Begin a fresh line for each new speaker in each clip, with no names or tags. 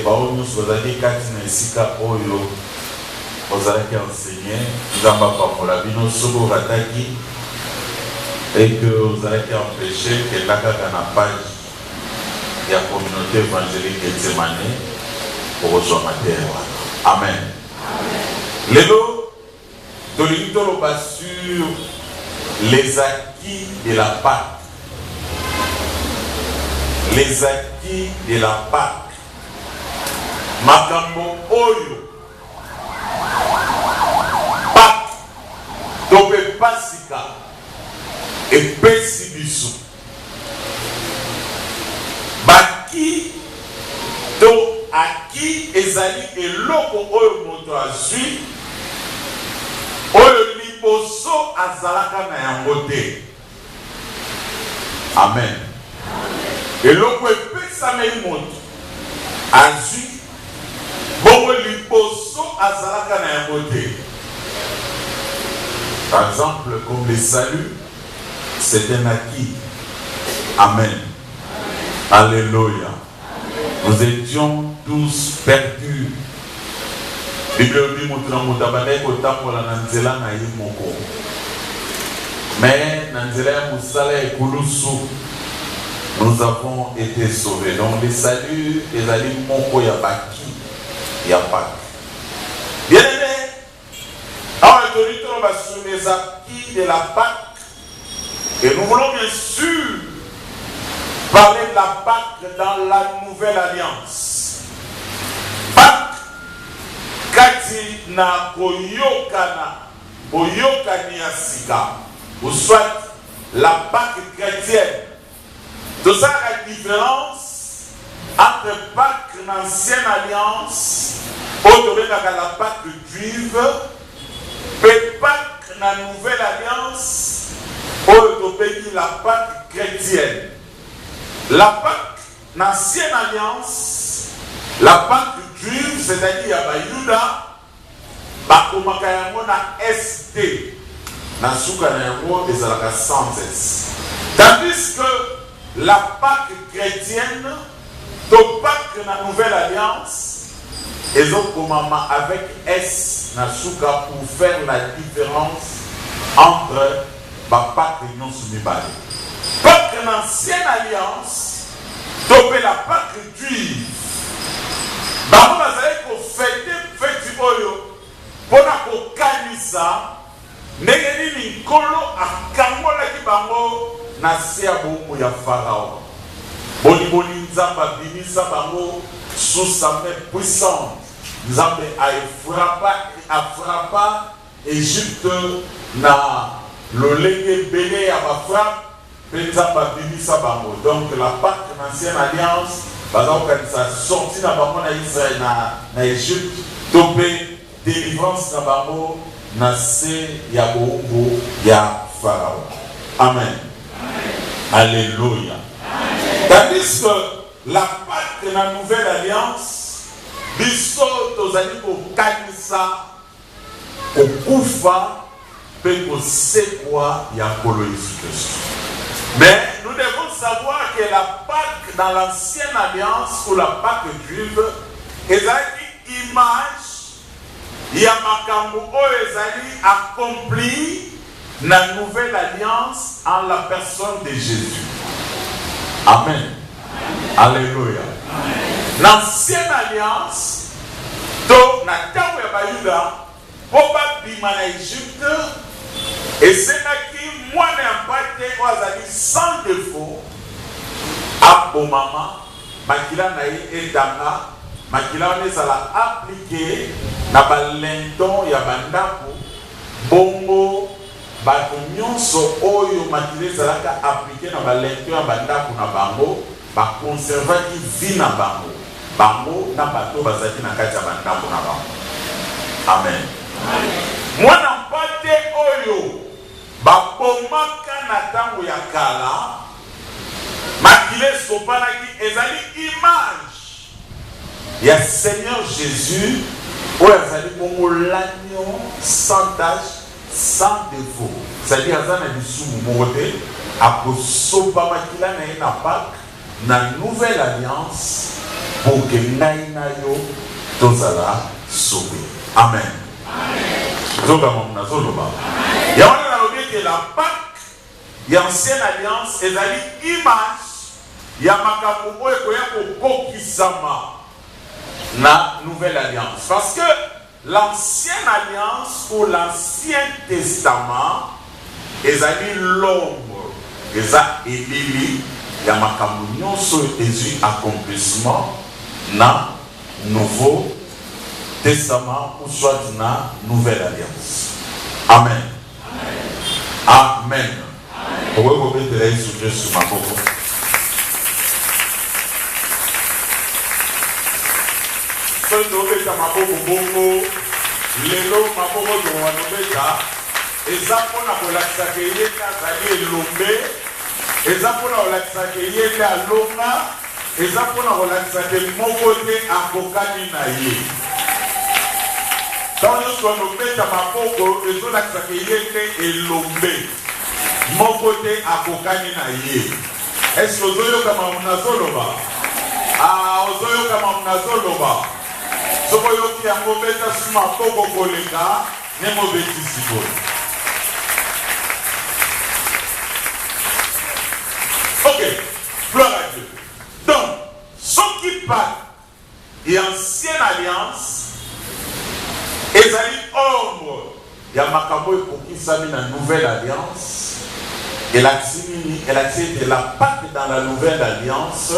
baoyo sozali kati na esika oyo ozalaki enseigné nzambe apamola bino soki okataki et que ozalaki empêché kenda kaka na page ya communauté évangélique Getsemane okozwa mateya wana. Amen. Lelo tolingi toloba sur les acquis de la Pâque. Les acquis de la Pâque. Makambo oyo Pâque tope pasika epesi biso baki to aki ezali eloko oyo moto azwi oyo liboso azalaka na yango te. Amen. Eloko epesameli moto azwi bongo liboso azalaka na yango te. Par exemple, comme le salut, c'est un acquis. Amen. Alléluia. Nous étions tous perdus. Bible dit mais nous avons été sauvés. Donc le salut est allé moko ya baki ya Pâques. Bien aimé, sur les acquis de la Pâque, et nous voulons bien sûr parler de la Pâque dans la nouvelle alliance. Pâque kati na koyokana boyokani ya sika, ou soit la Pâque chrétienne. Tout ça la différence entre Pâque l'ancienne alliance autour de la Pâque juive et Pâque la nouvelle alliance autour de la Pâque chrétienne. La Pâque l'ancienne alliance, la Pâque juive, c'est-à-dire Bayuda, bakomaka yango na ST, na suka na yango ezalaka sans S. Tandis que la Pâque chrétienne, to Pâque la nouvelle alliance, ils ont commencé avec S na suka pour faire la différence entre la Pâque et non soumise. Pâque l'ancienne alliance, to la Pâque juive. Bango bazali ko fêter oyo pona ko kanisa ndenge nini nkolo akangolaki bango na se ya bomoi ya Pharaon. Boni nzambe abimisa bango sous sa main puissante. Nzambe afrapa Égypte na lolenge belé ya bafrappe mpe nzambe abimisa bango. Donc la Pâque l'ancienne alliance bazakokanisa sorti na bango na Israël na Égypte to mpe délivrance na bango na se ya boumbu ya Pharaon. Amen. Alléluia. Tandis que la Pâque de la nouvelle alliance, biso tozali kokanisa kokufa mpe kosekwa ya nkolo Yesu Kristo. Mais nous devons savoir que la Pâque dans l'ancienne alliance ou la Pâque juive ezali image ya makambo oyo ezali accompli la nouvelle alliance en la personne de Jésus. Amen. Alléluia. L'ancienne alliance, to na tango ya Bayuda, po babima na Égypte, et c'est qui mwana ya mpate oazali sans défaut, abomama, makila na ye etanga, makila wana ezala appliqué na balenton ya bandako, bongo bato nyonso oyo makila ezalaka appliqué na balenton ya bandako na bango, bakonservaki vie na bango, bango na bato bazalaki na kati ya bandako na bango. Amen. Mwana mpate oyo bapomaka na tango ya kala, makila esopanaki ezali image ya Seigneur Jésus oyo azali bongo l'agneau sans tache, sans défaut. C'est-à-dire azana lisumu moko te akosopa makila na ye na Pâque na nouvelle alliance pour que naïnayo tozala sauvé. Amen. Il y a que la Pâque, il y a ancienne alliance, et il y a l'image, il y a makabuko et kokisama na nouvelle alliance. Parce que l'ancienne alliance ou l'ancien testament, il y a l'ombre, il y a Elili, il y a makamunyon sur Jésus accomplissement na nouveau testament ou soit na nouvelle alliance. Amen. Amen. Vous pouvez vous mettre sur Dieu sur ma boue. Ce que nous avons ma boue, les lots, ma boue, nous avons et ça pour la relaxer, c'est l'ombe, et ça pour la relaxer, c'est l'oma, et ça pour la relaxer, mon côté à Kokani. Quand nous sommes mis à ma peau, les autres et l'ombe. Mon côté à Kokani naïe. Est-ce que vous avez comme un nazoloba? Ah, vous avez comme un nazoloba. Ce que vous avez un mauvais sur ma peau, collega, n'est mauvais ici. Ok, gloire à Dieu. Donc, ce qui parle et ancienne alliance, et ça dit ombre. Il y a Makambo pour qui s'est mis dans la nouvelle alliance. Et l'accès de la Pâque dans la nouvelle alliance.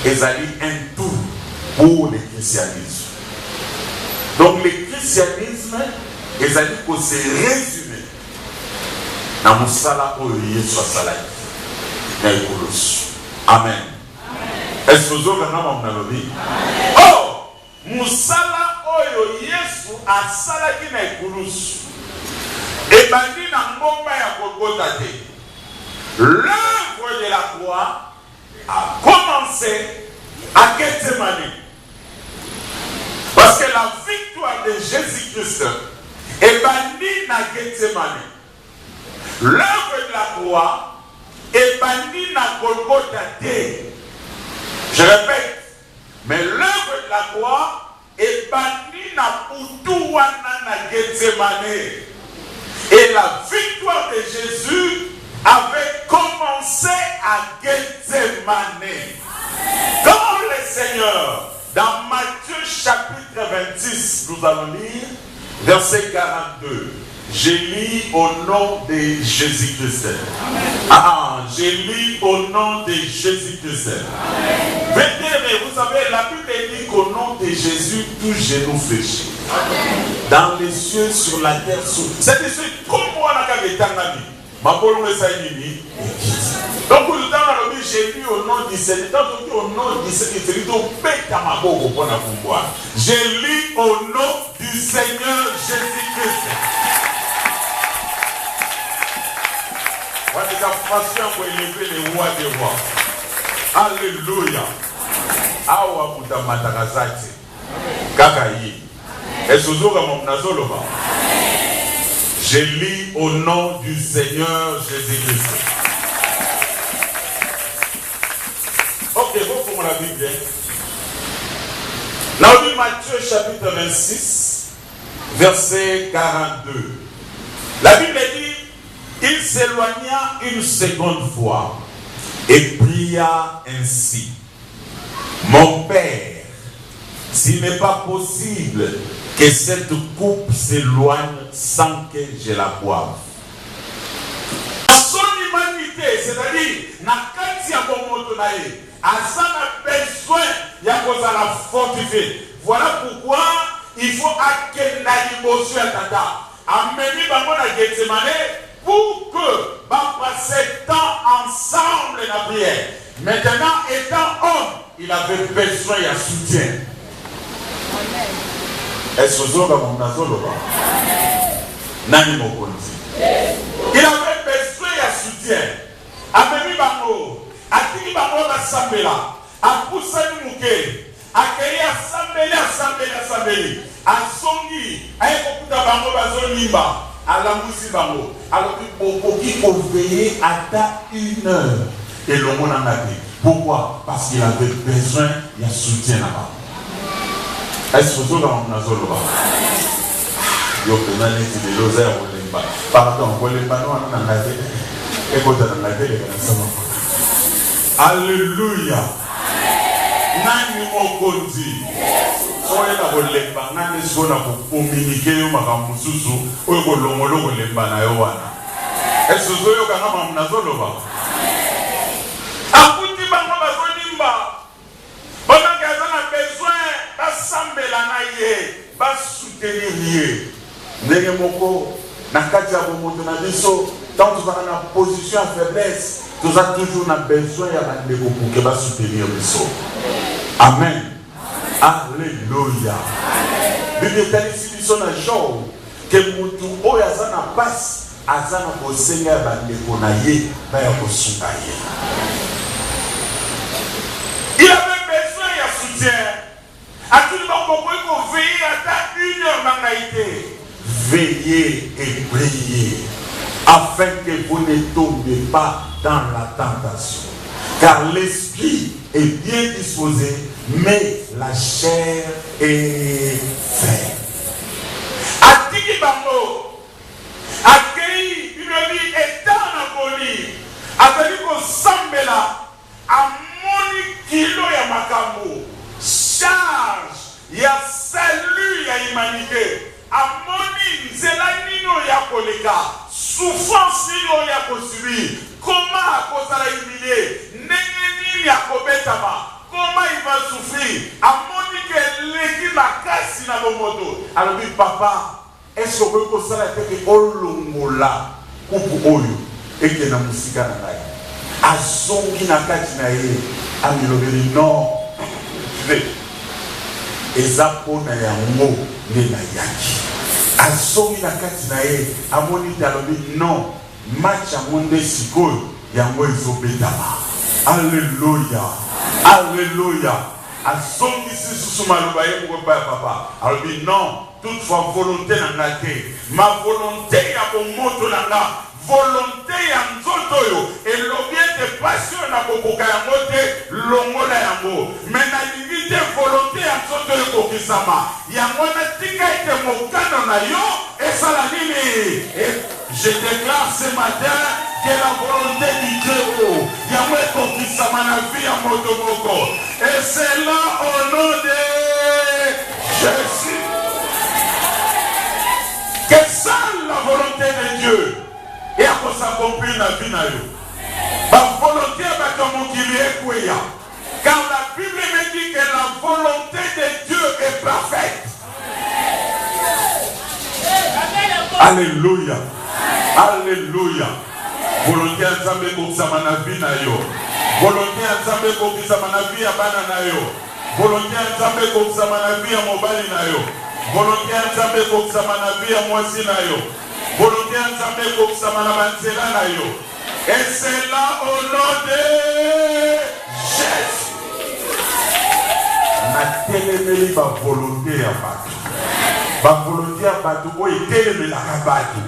Et ça dit un tout pour le christianisme. Donc le christianisme, et ça dit que c'est résumé dans mon sala où il soit salai. Amen. Est-ce que vous avez un oh! Musala oyo Yesu asala ki na ikulusu. Et bandi na ngomba ya Golgotha te. L'œuvre de la croix a commencé à Gethsemane. Parce que la victoire de Jésus-Christ est bandi na Gethsemane. L'œuvre de la croix est bandi na Golgotha te. Je répète. Mais l'œuvre de la croix est bannie na Poutou-wana na Gethsemane. Et la victoire de Jésus avait commencé à Gethsemane. Quand le Seigneur, dans Matthieu chapitre 26, nous allons lire verset 42. Je lis au nom de Jésus-Christ. Je lis au nom de Jésus-Christ. Mais vous savez, la Bible dit qu'au nom de Jésus, tout genou fléchit. Dans les cieux, sur la terre, sous. C'est comme moi, la Kagetangani. Ma bonne messaïni. Donc, vous avez j'ai lu au nom du Seigneur. Donc, au nom du Seigneur, j'ai lu au nom du Seigneur Jésus-Christ. Voilà les affirmations pour élever les rois des rois. Alléluia. Awa muta matakazati. Kakayi. Est-ce que vous avez je lis au nom du Seigneur Jésus-Christ. Ok, vous pouvez la Bible. Dans Matthieu chapitre 26, verset 42. La Bible dit, il s'éloigna une seconde fois et pria ainsi. Mon Père, s'il n'est pas possible que cette coupe s'éloigne sans que je la boive. À son humanité, c'est-à-dire, Nakati Yabomotonae, à son besoin, Yakosa la fortifier. Voilà pourquoi il faut accueillir l'émotion à Tata. Amener Bamona Gethsemane pour que passer temps ensemble dans la prière. Maintenant, étant homme, il avait besoin d'un soutien. Est-ce que vous avez un soutien? Nani Mokonzi. Il avait besoin d'un soutien. Amemi Bango, Atini Bango Sambela, Apoussani Mouké, Akei Asambeli, Asongi, Aïkokuta Bango Bazonimba, Alamousi Bango, alors qu'il faut veiller à 1 heure. Et le monde en a dit. Pourquoi? Parce qu'il avait besoin d'un soutien là-bas. Est-ce que vous avez un azolo là? Yo penane ti de loza ya kolemba. Pardon, kolemba no ana na ngate. Ekota na ngate le kana sama. Alléluia. Nani mokonzi. Oye na kolemba nani sona ko communiquer yo makambo susu oyo kolongolo kolemba na yo wana. Est-ce que yo kana mamna zolo ba? Akuti bango bazonimba. Pendant qu'ils ont besoin d'assembler na ye, ba soutenir ye. Ndenge moko na kati ya bomoto na biso tant tu vas dans la position à faiblesse tu as toujours besoin ya bandeko pour que ba soutenir biso. Amen. Alléluia. Bible ici biso na jour que mutu oyo azana passe azana kosenga bandeko na ye ba ya kosunga ye. Il avait besoin de soutien. À tout le monde, vous pouvez veiller à 1 heure dans la été. Veillez et priez afin que vous ne tombiez pas dans la tentation. Car l'esprit est bien disposé, mais la chair est faible. Atiki bango, accueilli, il dit étant en folie, avec qu'on sambela, amoni kilo ya makambo, charge, ya salut ya humanité. Amoni nzela nino ya koleka souffrance nino ya kosubir comment akozala humilié ndenge nini ya kobetama comment il va souffrir amoni ke leki makasi na bomoto alobi papa est-ce que okoki kosala teke olongola kupu oyo eke na mosika na ngai azongi na kati na ye amilobeli non eza mpona yango nde nayaki azongi na kati na ye amoni te alobi non match yango nde sikoyo yango ezobetama. Alléluia, alléluia. Azongisi susu maloba ye moko epai ya papa alobi non toutefois volonté na nga te ma volonté ya bomoto na nga volonté ya nzoto oyo elobi ete pasi oyo nakokoka yango te longola yango me nalingi te volonté ya nzoto oyo ekokisama yango natika ete mokano na yo esala nini. Je déclare ce matin que la volonté du Dieu yango ekokisama na vie ya moto moko et c'est là au nom de Jésus que seule la volonté de Dieu et à quoi s'accomplir la vie na yo. La volonté va comme qui est kweya. Car la Bible me dit que la volonté de Dieu est parfaite. Alléluia. Alléluia. Volonté à Nzambe kokisama na vie na yo. Volonté à Nzambe kokisama na vie ya bana na yo. Volonté à Nzambe kokisama na vie ya mobali na yo. Volonté à Nzambe kokisama na vie ya mwasi na yo. Volonté à Nzambe kokisama na banzela na yo. Et c'est là au nom de Jésus. Na telemeli ba volonté ya bato. Ba volonté ya bato oyo telemelaka bato.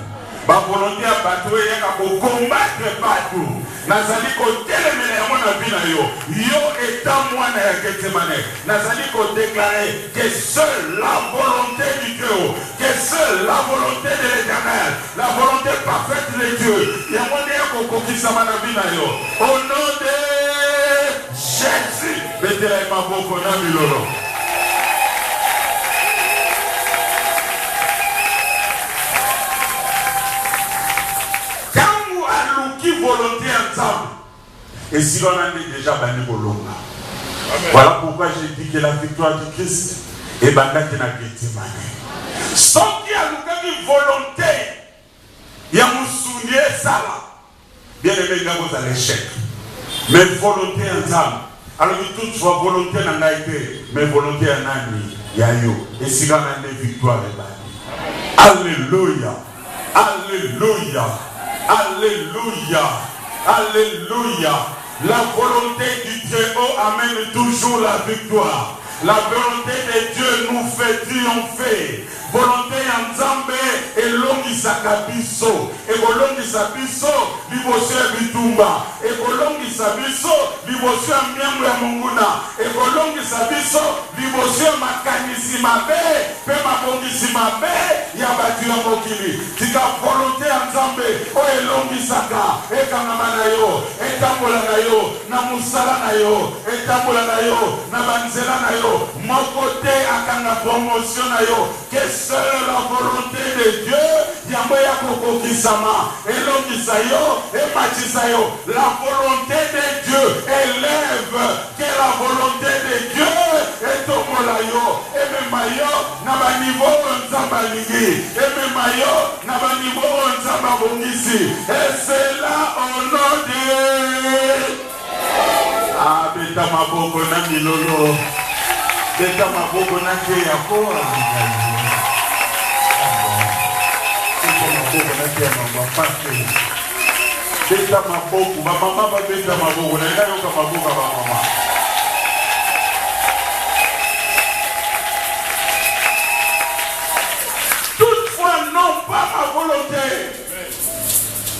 Ba volonté ya bato oyo yaka combattre bato. Nazali ko telemela yango na vie na yo. Yo étant mwana ya Getsemane. Nazali ko déclarer que seule la volonté du Dieu, que seule la volonté de l'Éternel, la volonté parfaite de Dieu. Yango nde ya kokokisama na vie na yo. Au nom de Jésus. Betela maboko na milolo. Volonté ensemble. Et si l'on en est déjà banni pour l'homme. Voilà pourquoi j'ai dit que la victoire du Christ est bannie qui n'a pas été manée. Sans qu'il y a une volonté, il y a un souvenir ça là. Bien aimé, il y a un échec. Mais volonté ensemble. Alors que toutefois volonté n'a pas été, mais volonté en a mis. Il y a eu. Et si l'on a une victoire est bannie. Alléluia. Alléluia. Alléluia, alléluia. La volonté du Dieu amène toujours la victoire. La volonté de Dieu nous fait triompher. Volonté en Nzambe elongisaka biso, ekolongisa biso liboso ya bitumba, ekolongisa biso liboso ya miango ya monguna, ekolongisa biso liboso ya makanisi mabe pe mabongisi mabe ya bato ya mokili. Tika volonté ya Nzambe oyo elongisaka ekangama na yo, etambola na yo na musala na yo, etambola na yo na banzela na yo, moko te akanga promotion na yo. Que seule la volonté de Dieu yambo ya kokokisama elongisa yo ematisa yo. La volonté de Dieu élève, que la volonté de Dieu etombola yo emema yo na baniveau Nzambe alingi, emema yo na baniveau Nzambe abongisi. Et c'est là au nom de beta maboko na milolo, beta maboko na te ya koa, beta maboko na te ya mama pate, beta maboko ba mama ba beta maboko na ina yoka maboko ba mama. Toutefois non pas ma volonté,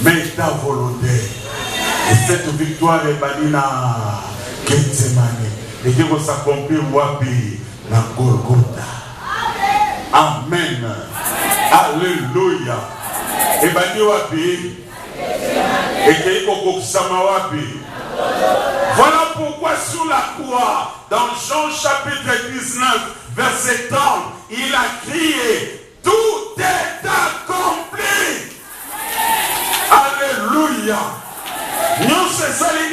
mais ta volonté. Et cette victoire est banina Gethsemane. Et qui va s'accomplir wapi na Golgotha. Amen. Alléluia. Et bani wapi. Et qui va wapi. Voilà pourquoi sur la croix, dans Jean chapitre 19, verset 30, il a crié, tout est accompli. Alléluia. Nous c'est ça les.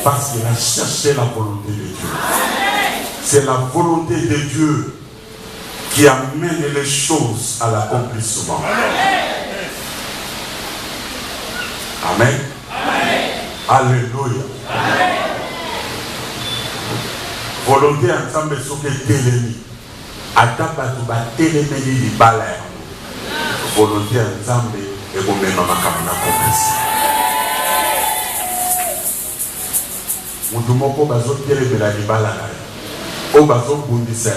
Parce qu'il a cherché la volonté de Dieu. C'est la volonté de Dieu qui amène les choses à l'accomplissement. Amen. Alléluia. Volonté ensemble sur que télémi. Atapa tu ba télémi li balai. Volonté ensemble et vous même ma kamana compresse. Mutumoko bazo télémela li balai. O bazo bundisa.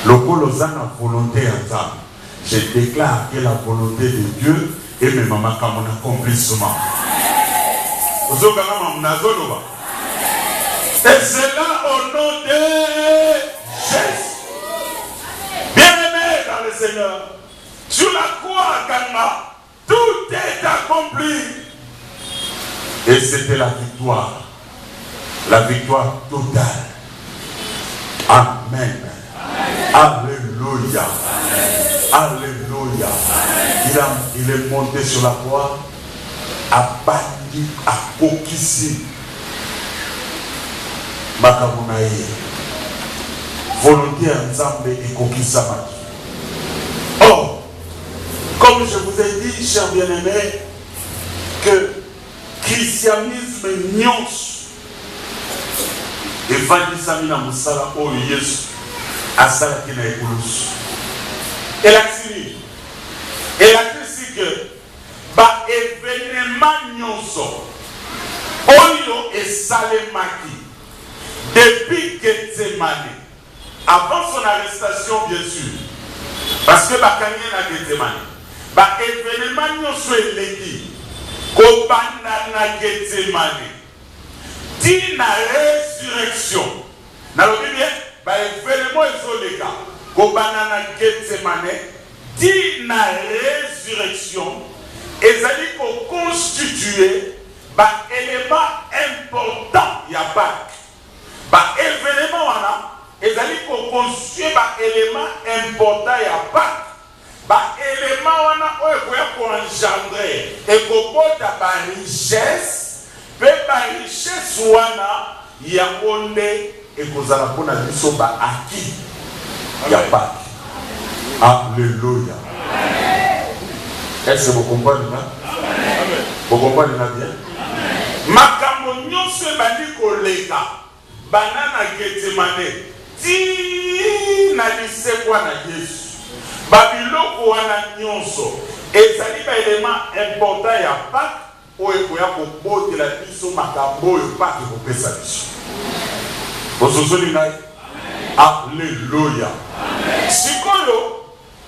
Lokolo zana volonté ensemble. Je déclare que la volonté de Dieu et même ma kamana accomplissement. Et c'est là au nom de Jésus. Bien-aimé dans le Seigneur, sur la croix, Ganga, tout est accompli. Et c'était la victoire totale. Amen. Alléluia. Alléluia. Il est monté sur la croix, a battu, a kokisi. Makabunaye. Volonté ensemble et kokisa maki. Or, comme je vous ai dit, chers bien-aimés, que christianisme nyons evandisami na musala oyo Yesu asalaki na ekulusu. Et la critique que ba événement nyonso oyo esalemaki depuis Gethsemane, avant son arrestation bien sûr, parce que bakanye na Gethsemane, ba événement nyonso eleki kobanda na Gethsemane di na résurrection. Nalobi bien, ba événement ezoleka kobanda na Gethsemane di na résurrection ezali ko constituer ba élément important ya Pâques. Ba événement wana ezali ko constituer ba élément important ya Pâques. Ba élément wana oyo ko engendrer et ko bota ba richesse, pe ba richesse wana ya onde et kozala pona biso ba acquis ya Pâques. Alléluia. Est-ce que vous comprenez là? Vous comprenez là bien? Makambo nyonso bandi koleka banana Gethsemane ti na lisekwa na Yesu. Babiloko wana nyonso ezali ba élément important ya Pâques oyo koya kobotela biso makambo oyo Pâques ekopesa biso. Bososoli ngai. Alléluia. Sikoyo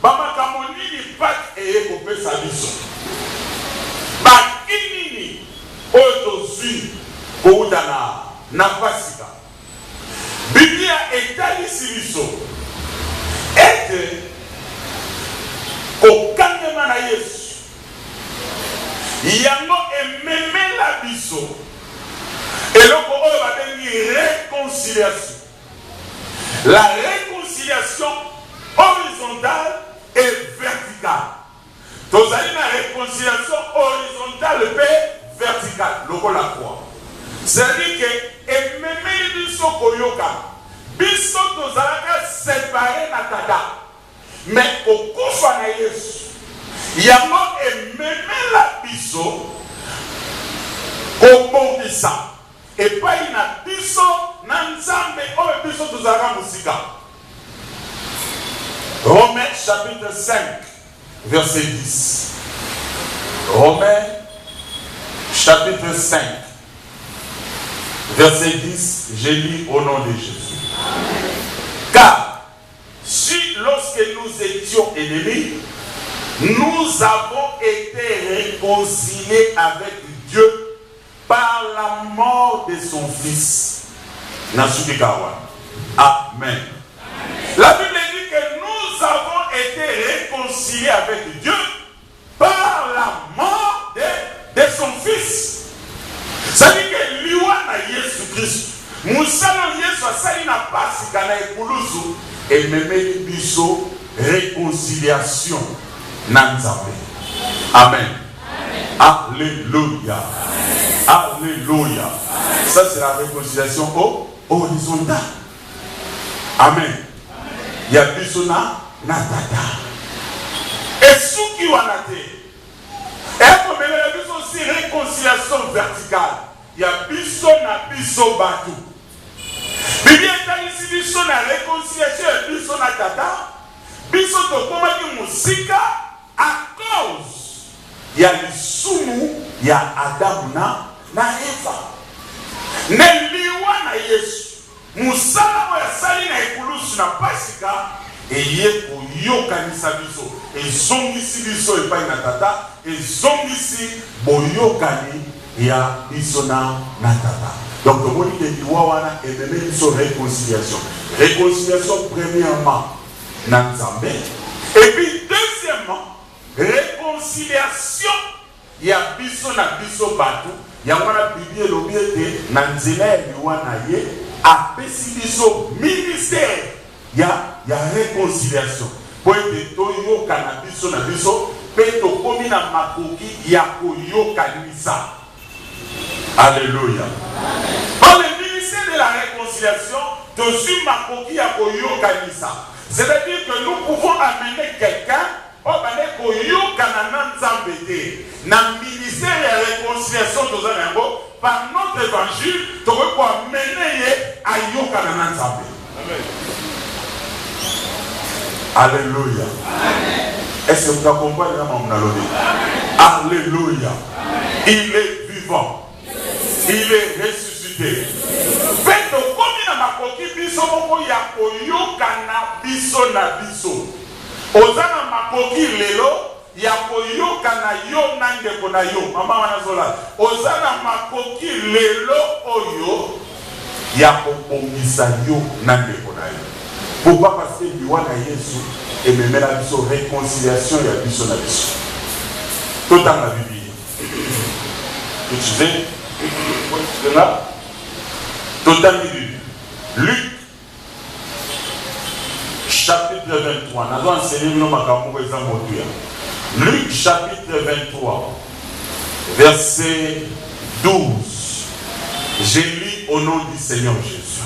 bamakambo nini Pâques eyekopesa biso bakinini oyo tozwi kouta na Pasika. Biblia etalisi biso ete kokangema na Yesu yango ememela biso eloko oyo babengi réconciliation. La réconciliation horizontale et verticale. Tozali na réconciliation horizontale et verticale. Loko la croix. C'est-à-dire que ememeli biso koyoka. Biso tozalaka séparé na Tata. Mais okufa na Yesu. Yango ememela biso kobongisa. Et pas na biso na nzambe oyo biso tozalaka musika. Romains chapitre 5 verset 10. Romains chapitre 5 verset 10, je lis au nom de Jésus. Amen. Car si lorsque nous étions ennemis, nous avons été réconciliés avec Dieu par la mort de son fils. Nasukikawa. Amen. La Bible dit que nous avons été réconciliés avec Dieu par la mort de son fils. Ça dit que liwana Yesu Christ, musalo Yesu asali na Pasika na ekulusu et memeli biso réconciliation na Nzambe. Amen. Alléluia. Alléluia. Ça c'est la réconciliation horizontale. Amen. Il y a biso na tata. Et sous qui wana te. Et pour mener biso aussi réconciliation verticale. Il y a biso na biso batu. Bibi etalisi biso na réconciliation et biso na tata. Biso tokomaki musika à cause il y a lisumu ya Adamu na Eva. Ne liwa na Yesu. Musala wa sali na ekulusu na Pasika eye koyokanisa biso. Ezongisi biso epai na tata. Ezongisi boyokani ya biso na tata. Donc le mot de liwa wana ememe biso réconciliation. Réconciliation premièrement na Nzambe. Et puis deuxièmement réconciliation ya biso na biso batu. Yamana Bible lobiete na nzela ya liwa na ye apesi biso ministère ya réconciliation. Po ete toyoka na biso pe tokomi na makoki ya koyokanisa. Alléluia. Dans le ministère de la réconciliation, dessus makoki ya koyokanisa. C'est-à-dire que nous pouvons amener quelqu'un au bane koyokana na Nzambe te. Na ministère de réconciliation par notre évangile, tu peux amener à yokana na Nzambe. Alléluia. Est-ce que vous comprenez mon alodi? Alléluia. Il est vivant. Il est ressuscité. Faites comme na makoki biso moko ya koyokana biso na biso. Ozana makoki lelo ya koyoka na yo nandeko na yo. Mama wanazola. Ozana makoki lelo oyo ya kopomisa yo nandeko na yo. Pourquoi? Parce que liwa na Yesu ememela biso réconciliation ya biso na biso. Tout dans la Bible. Utilisez. Tout dans la Bible. Luc chapitre 23. Nous allons enseigner nos makambo eza motuya. Luc chapitre 23, verset 12. Je lis au nom du Seigneur Jésus.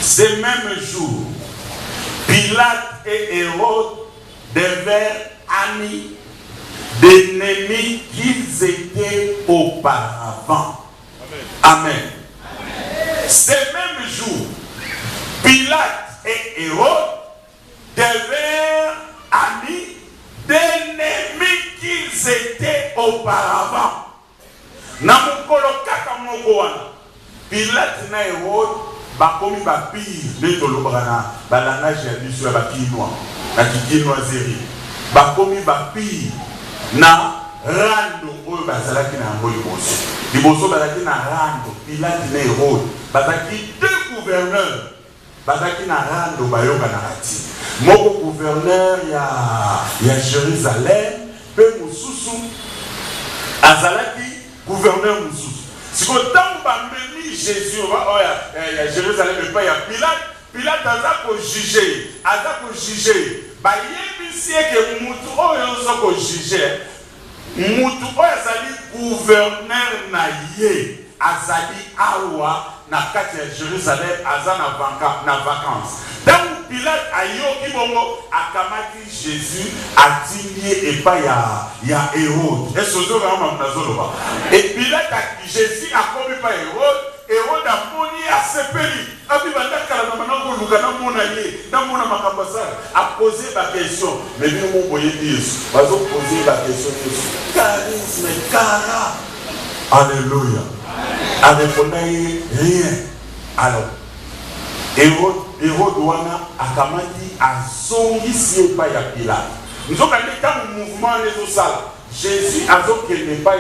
Ces mêmes jours, Pilate et Hérode devinrent amis d'ennemis qu'ils étaient auparavant. Amen. Ces mêmes jours, Pilate et Hérode devinrent amis d'ennemis qu'ils étaient auparavant. Namukolo kaka moko wana. Pilate na Hérode bakomi ba pire de tolobana ba langage ya biso ya bakinwa. na kinoiserie bakomi bapi na rando oyo bazalaki na yango liboso bazalaki na rando Pilate na Hérode bazalaki deux gouverneurs bazalaki na rando bayokanaka ti moko gouverneur ya Jérusalem pe mosusu azalaki gouverneur mosusu sikoyo ntango bamemi Jésus ya Jérusalem epai ya Pilate aza kojuge bayebisi eke mutu oyo oza kojuge mutu oyo azali gouverneur na ye azali awa na kati ya Jérusalem aza na vacances. Ntango Pilate ayoki bongo akamati Jésus atindi ye epai ya Hérode. Esozoka mama nazoloba. Et Pilate Jésus akomi pa Hérode amoni asepeli. Abi bandakala na manango luka na mona ye na mona makambo sala a poser ba question. Mais bino mo boye Yesu. Bazo poser ba question Yesu. Charisme kara. Alléluia. Ameponai rien. Alors Hérode wana akamati azongisi epai ya Pilate. Nzoka ndeka mouvement les osala. Jésus azokende pa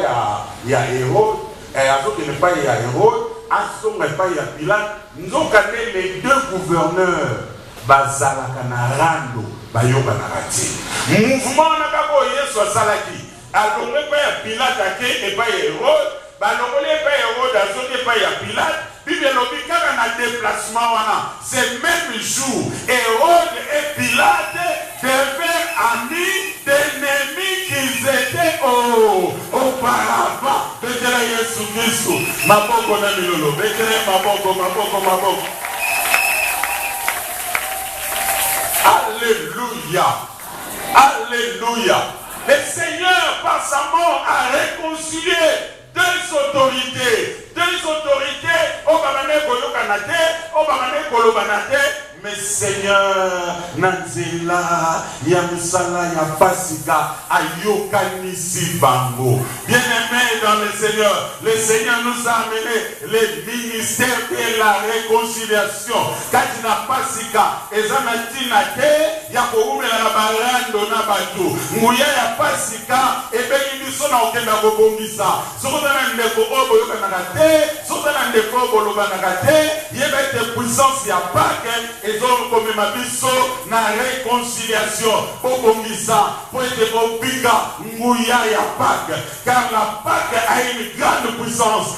ya Hérode, azokende pa ya Hérode, azonga epai ya Pilate. Nzoka les deux gouverneurs bazalaka na rando bayokanaka ti. Mouvement na kako Yesu asalaki. Alonge pa ya Pilate ake epai ya Hérode, balongole epai ya Hérode azongi epai ya Pilate. Bible lobi kaka na déplacement wana. Ce même jour, Hérode et Pilate devinrent amis d'ennemis qu'ils étaient auparavant. Betela Yesu Kristo. Maboko na milolo. Betela maboko. Alléluia. Alléluia. Le Seigneur, par sa mort, a réconcilié deux autorités, mais Seigneur, Nanzela, Yamisala, Yafasika, Ayokanisi Bango. Bien-aimés dans le Seigneur nous a amené le ministère de la réconciliation. Katina Pasika, Ezanatina te, Yakoumela la barando na batu. Mouya ya Pasika, Ebeni Nisona okenda kobongisa. Sokotana ndeko obo yokanagate, Sokotana ndeko obo lobanagate, Yebete puissance ya Pâques. Et donc, comme ma biso, na réconciliation, pour Bongisa, pour être Bobika, Mouya ya Pâques, car la Pâques a une grande puissance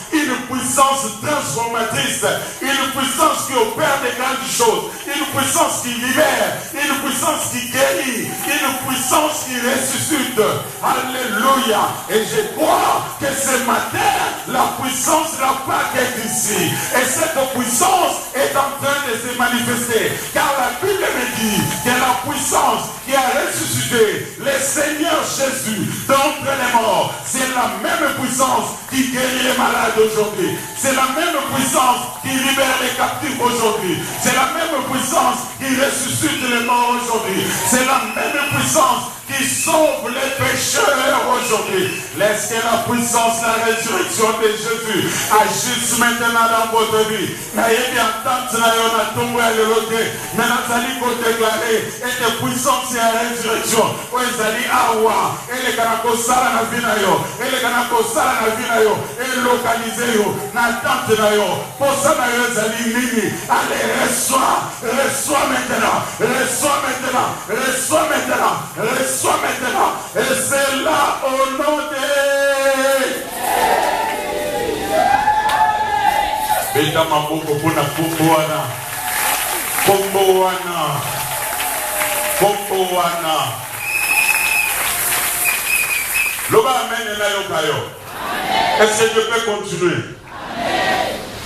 transformatrice, une puissance qui opère de grandes choses, une puissance qui libère, une puissance qui guérit, une puissance qui ressuscite. Alléluia. Et je crois que ce matin, la puissance de la Pâques est ici. Et cette puissance est en train de se manifester. Car la Bible me dit que la puissance qui a ressuscité le Seigneur Jésus d'entre les morts, c'est la même puissance qui guérit les malades aujourd'hui. C'est la même puissance qui libère les captifs aujourd'hui. C'est la même puissance qui ressuscite les morts aujourd'hui. C'est la même puissance qui sauve les pécheurs aujourd'hui. Laissez la puissance, la résurrection de Jésus agisse maintenant dans votre vie. N'ayez bien entendre na tombe à l'autre. Maintenant, allez vous déclarer et de puissance et la résurrection. Où ils allaient awa et les canacosala na vinayo et les canacosala na vinayo et localiser yo na tente na yo. Pour ça na yo zali nini. Allez reçois maintenant, reçois maintenant, reçois maintenant, reçois maintenant. Et c'est là au nom de Beta maboko pona Kombo wana. Loba amen na yo kayo. Est-ce que je peux continuer?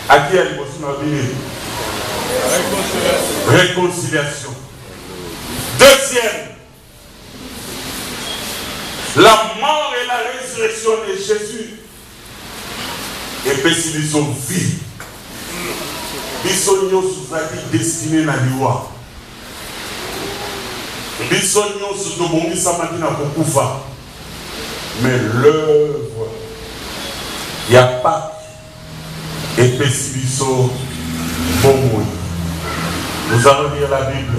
À qui elle réconciliation. Deuxième, la mort et la résurrection de Jésus et puis son vie. Bisogno suzaki destiné na liwa. Bisogno suzobongi samakina kokufa. Mais l'œuvre, il n'y a pas et pessibiso bomoi. Nous allons lire la Bible.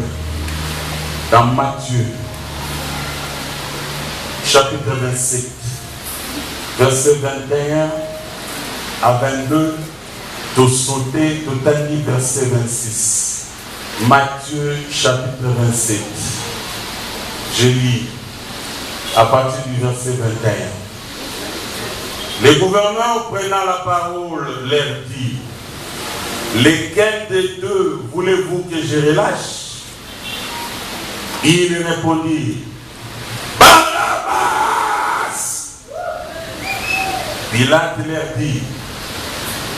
Dans Matthieu, chapitre 27, verset 21 à 22, de sauter totalement verset 26. Matthieu, chapitre 27. Je lis à partir du verset 21. Les gouverneurs prenant la parole leur dit: lesquels des deux voulez-vous que je relâche? Ils répondirent: Barabbas! Pilate leur dit: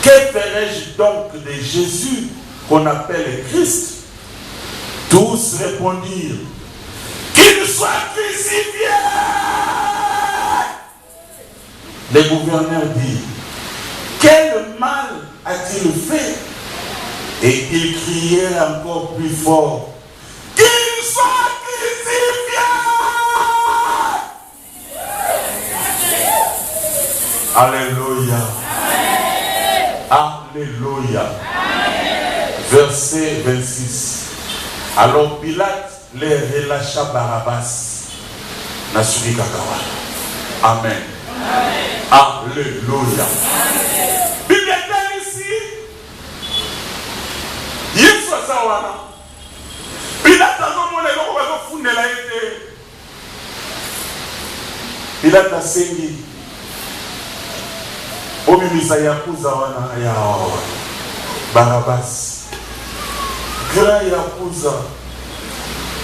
que ferai-je donc de Jésus qu'on appelle Christ? Tous répondirent: qu'il soit crucifié! Les gouverneurs dirent: quel mal a-t-il fait? Et ils crièrent encore plus fort: qu'il soit crucifié! Alléluia. Alléluia. Verset 26. Alors Pilate les relâcha Barabbas. Nasuri Kakawa. Amen. Alléluia. Bible est ici. Yesu azawana. Pilate azomona eloko bazofundela ete. Pilate asengi obimisa yakuza wana ya Barabbas. Grand yakuza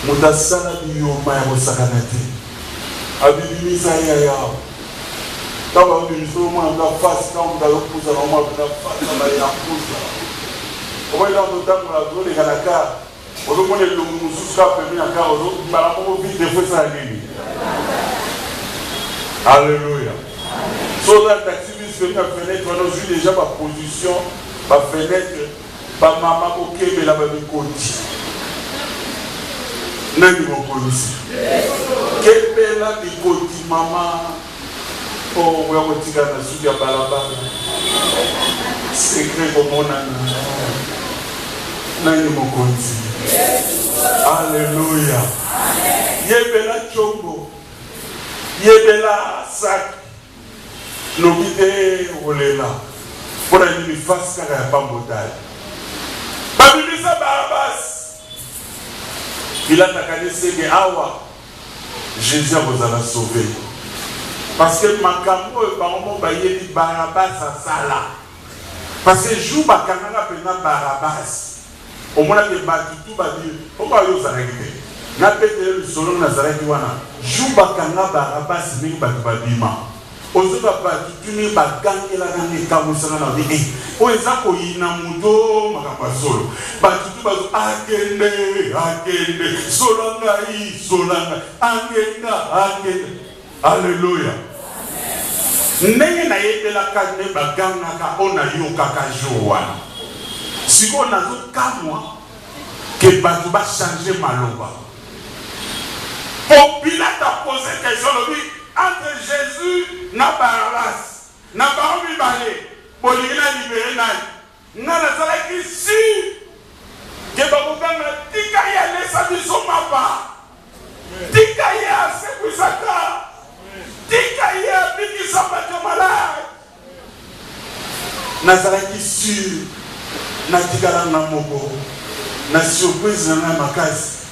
mutasala biyoma ya bosakana te. Abimisa ya kama obimisa omwana face kama ndalokuza na omwana face na yakuza. Omoila ndotamula dole kalaka. Olomone lungu musuka pemina ka ozo balamu vite fesa nini. Alléluia. So that activiste venu à fenêtre, on a vu déjà ma position, ma fenêtre, ma maman au Québec, la même côté. Nani mon policier. Québec là, du côté, maman. Oh, oui, on va dire que je suis à Balabala. Secret comme on a. Nani mon côté. Alléluia. Yébela Chongo. Yébela Sak. Nobite olela pour la nuit face à la bambotaille. Babimisa Barabbas. Il a takadé que awa Jésus vous a sauvé. Parce que makambo et baromo bayeli Barabbas à sala. Parce que jou bakanga pena Barabbas. Au moins que batutu babi pourquoi yo zaragite. Na pete le solo na zaragi wana. Jou bakanga Barabbas mingi batu babima. Ozo papa tutuni bagangi la nani kamusana na bi o ezako yina mudo makapasolo batutu bazo akende solanga angenda Alléluia. Ndenge na yebela kane baganga ka ona yo kaka jowana siko nazo kamwa ke batu ba changer maloba. Pour Pilate a posé question lui entre Jésus na Barabbas na baomi balé bolina libéré nai ngana sala ki si ke babuganga tika ya lesa biso mapa tika ya sekusaka tika ya bikisa bakamala na sala ki si na tika na moko na surprise na makasi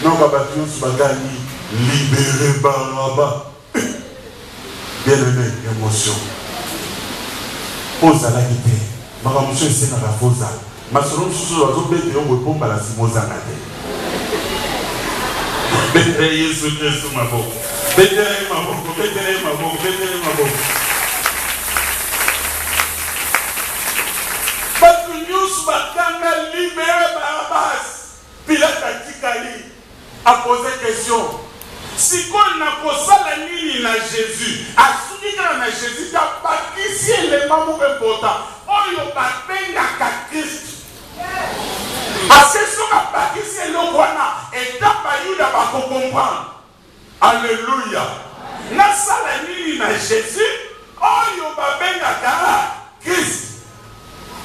non babatu bagani libéré Barabbas. Bien-aimé, émotion. Pose à la guité. Ma émotion est dans la fosa. Ma soeur, je suis dans le bébé, on répond à la simosa. Bébé, Jésus Christ, ma boue. Bébé, ma boue. Parce que nous sommes libérés Barabbas. Pilate a posé question. Si on a posé la ligne à Jésus, à celui qui a Jésus, il a bâti les mamans importants. On y a bâti Christ. Parce que si on a bâti le roi, et d'après il a comprendre. Alléluia. Dans la ligne à Jésus, on y a bâti Christ.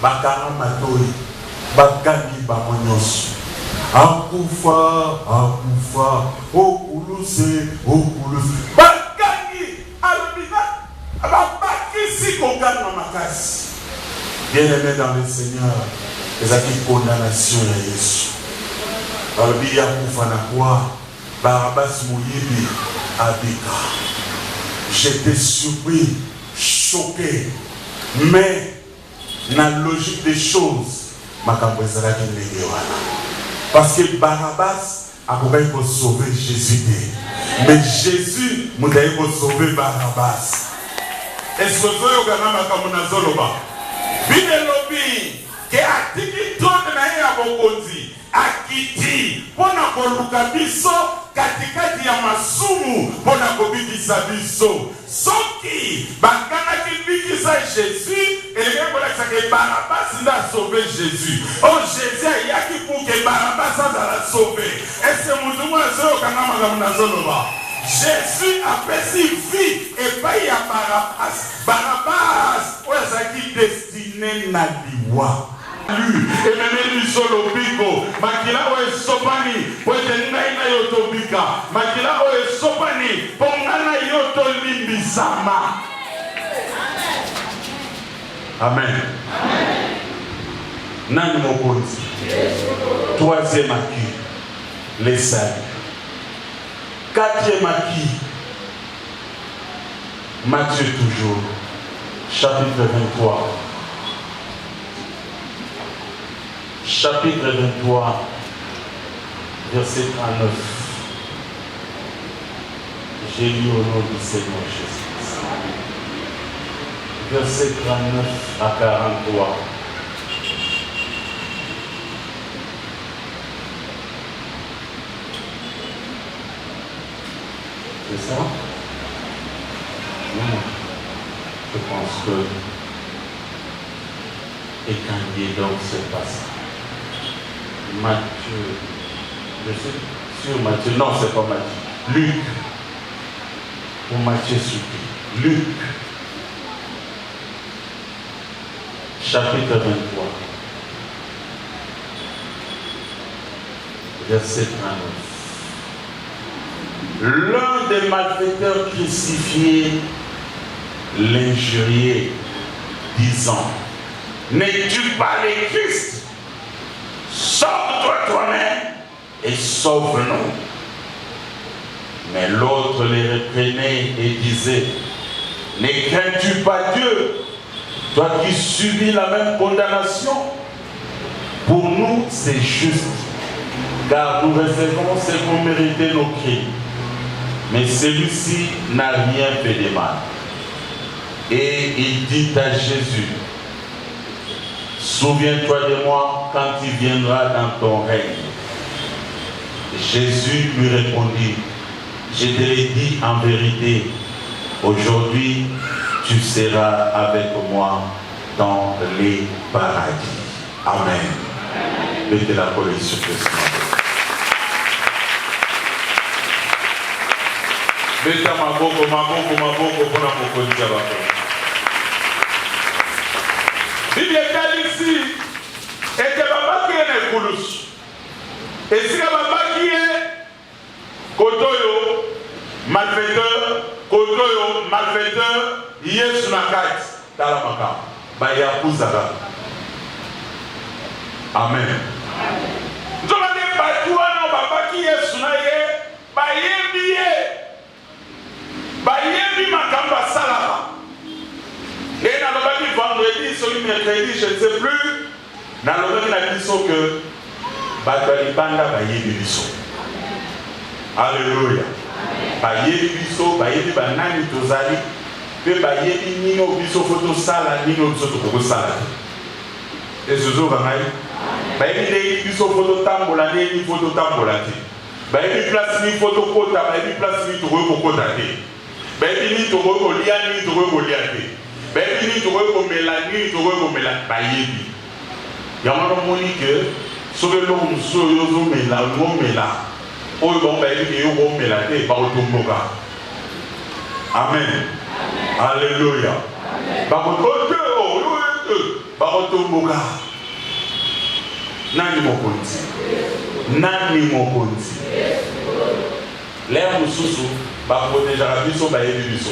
Bakara matoi, bakani bamonos. Akufa, akufa, okuluse, okuluse. Bakangi, albina, abakisi kokana makasi. Bien-aimé dans le Seigneur, les acquis condamnation à Jésus. Albi akufa na quoi? Barabas Mouyibi, Abika. J'étais surpris, choqué, mais dans la logique des choses, parce que Barabbas a pu sauver Jésus. Mais Jésus a pu sauver Barabbas. Est-ce que vous avez que atiki tote na ye ya bokonzi akiti pona koluka biso katikati ya masumu pona kobikisa biso soki bakanaki bikisa Jésus elenge kolakisa ke Barabbas nda sauver Jésus. Oh Jésus ayaki pour que Barabbas azala sauver. Est-ce que mutu mwa azokanga makambo nazoloba? Jésus a perçu vie et pas y a Barabbas. Barabbas, où est-ce qu'il est destiné na liwa? Et même lui solo bigo, makila o esopani, poete ngai yoto bika, makila o esopani, pongana yoto limbisama. Amen. Nani mokonzi. Troisième acquis, les saluts. Quatrième acquis, Matthieu toujours, chapitre 23. Chapitre 23, verset 39. J'ai lu au nom du Seigneur Jésus. Verset 39 à 43. C'est ça? Non. Je pense que écardiez donc ce passage. Matthieu, je suis sur Matthieu, non c'est pas Matthieu, Luc, pour Matthieu supplie, Luc, chapitre 23, verset 39. L'un des malfaiteurs crucifiés l'injuriait, disant, n'es-tu pas le Christ? Sauve-toi toi-même et sauve-nous. Mais l'autre les reprenait et disait, ne crains-tu pas Dieu, toi qui subis la même condamnation? Pour nous, c'est juste, car nous recevons ce qu'on méritait nos crimes. Mais celui-ci n'a rien fait de mal. Et il dit à Jésus, souviens-toi de moi quand tu viendras dans ton règne. Jésus lui répondit, je te l'ai dit en vérité, aujourd'hui tu seras avec moi dans les paradis. Amen. Mettez la colère sur Christ. Mettez ma boko pour la mokonzi ya bato. Bible est ici, et que papa qui est Koulouch. Et si le papa qui est Kotoyo, malfaiteur, Yesu Nakat, dans la maca, Bayakouzara. Amen. Nous avons des patouans, papa qui est Sunaye, Bayebi Makamba Salara. Et dans le vendredi, celui mercredi, je ne sais plus, dans le vendredi, que Batalibanda Bayebi Biso. Alléluia. Bayebi Biso, Bayebi Banani Tozali, que Bayebi Nino Biso Photo Sala, Nino Biso Toko Sala. Et ce jour, Bayebi Biso Photo Tambola, Nini Photo Tambola. Bayebi place ni Photo Kota, Bayebi place ni Toko Kota. Bayebi ni Toko Liani, ni Toko Liani. Bayebi ni Toko Melani, Toko Melani. Bayebi. Yamano Monique, sur le long, sur le long, mais la long, mais là. Oh, bon, Bayebi, il y a un Melani, par le Tomoga. Amen. Alléluia. Par le Tomoga. Nani mokonzi. Nani mokonzi. L'air mususu ba protéger biso ba yebi biso.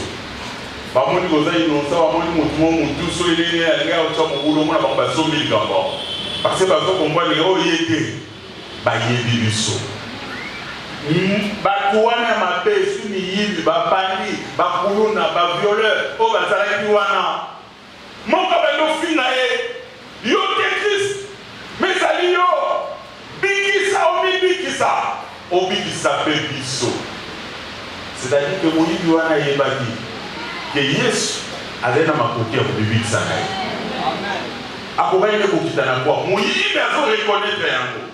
Ba moni goza inonsa ba moni mutu so ile ya nga o tsomo bulo mona ba so mili gamba. Parce que ba ko komba le o yeke ba yebi biso. Ba tuwana ma besu ni yibi ba pandi ba kuluna ba violeur o ba zala ki wana. Mon ka ba no fina e yo te Christ. Mais ça dit yo bikisa o mi bikisa o bikisa pe biso. C'est-à-dire que Moïse wana yebaki que Yesu azena makoki ya kubibikisa naye. Akobaye ne kokita na kwa Moïse azo reconnaître yango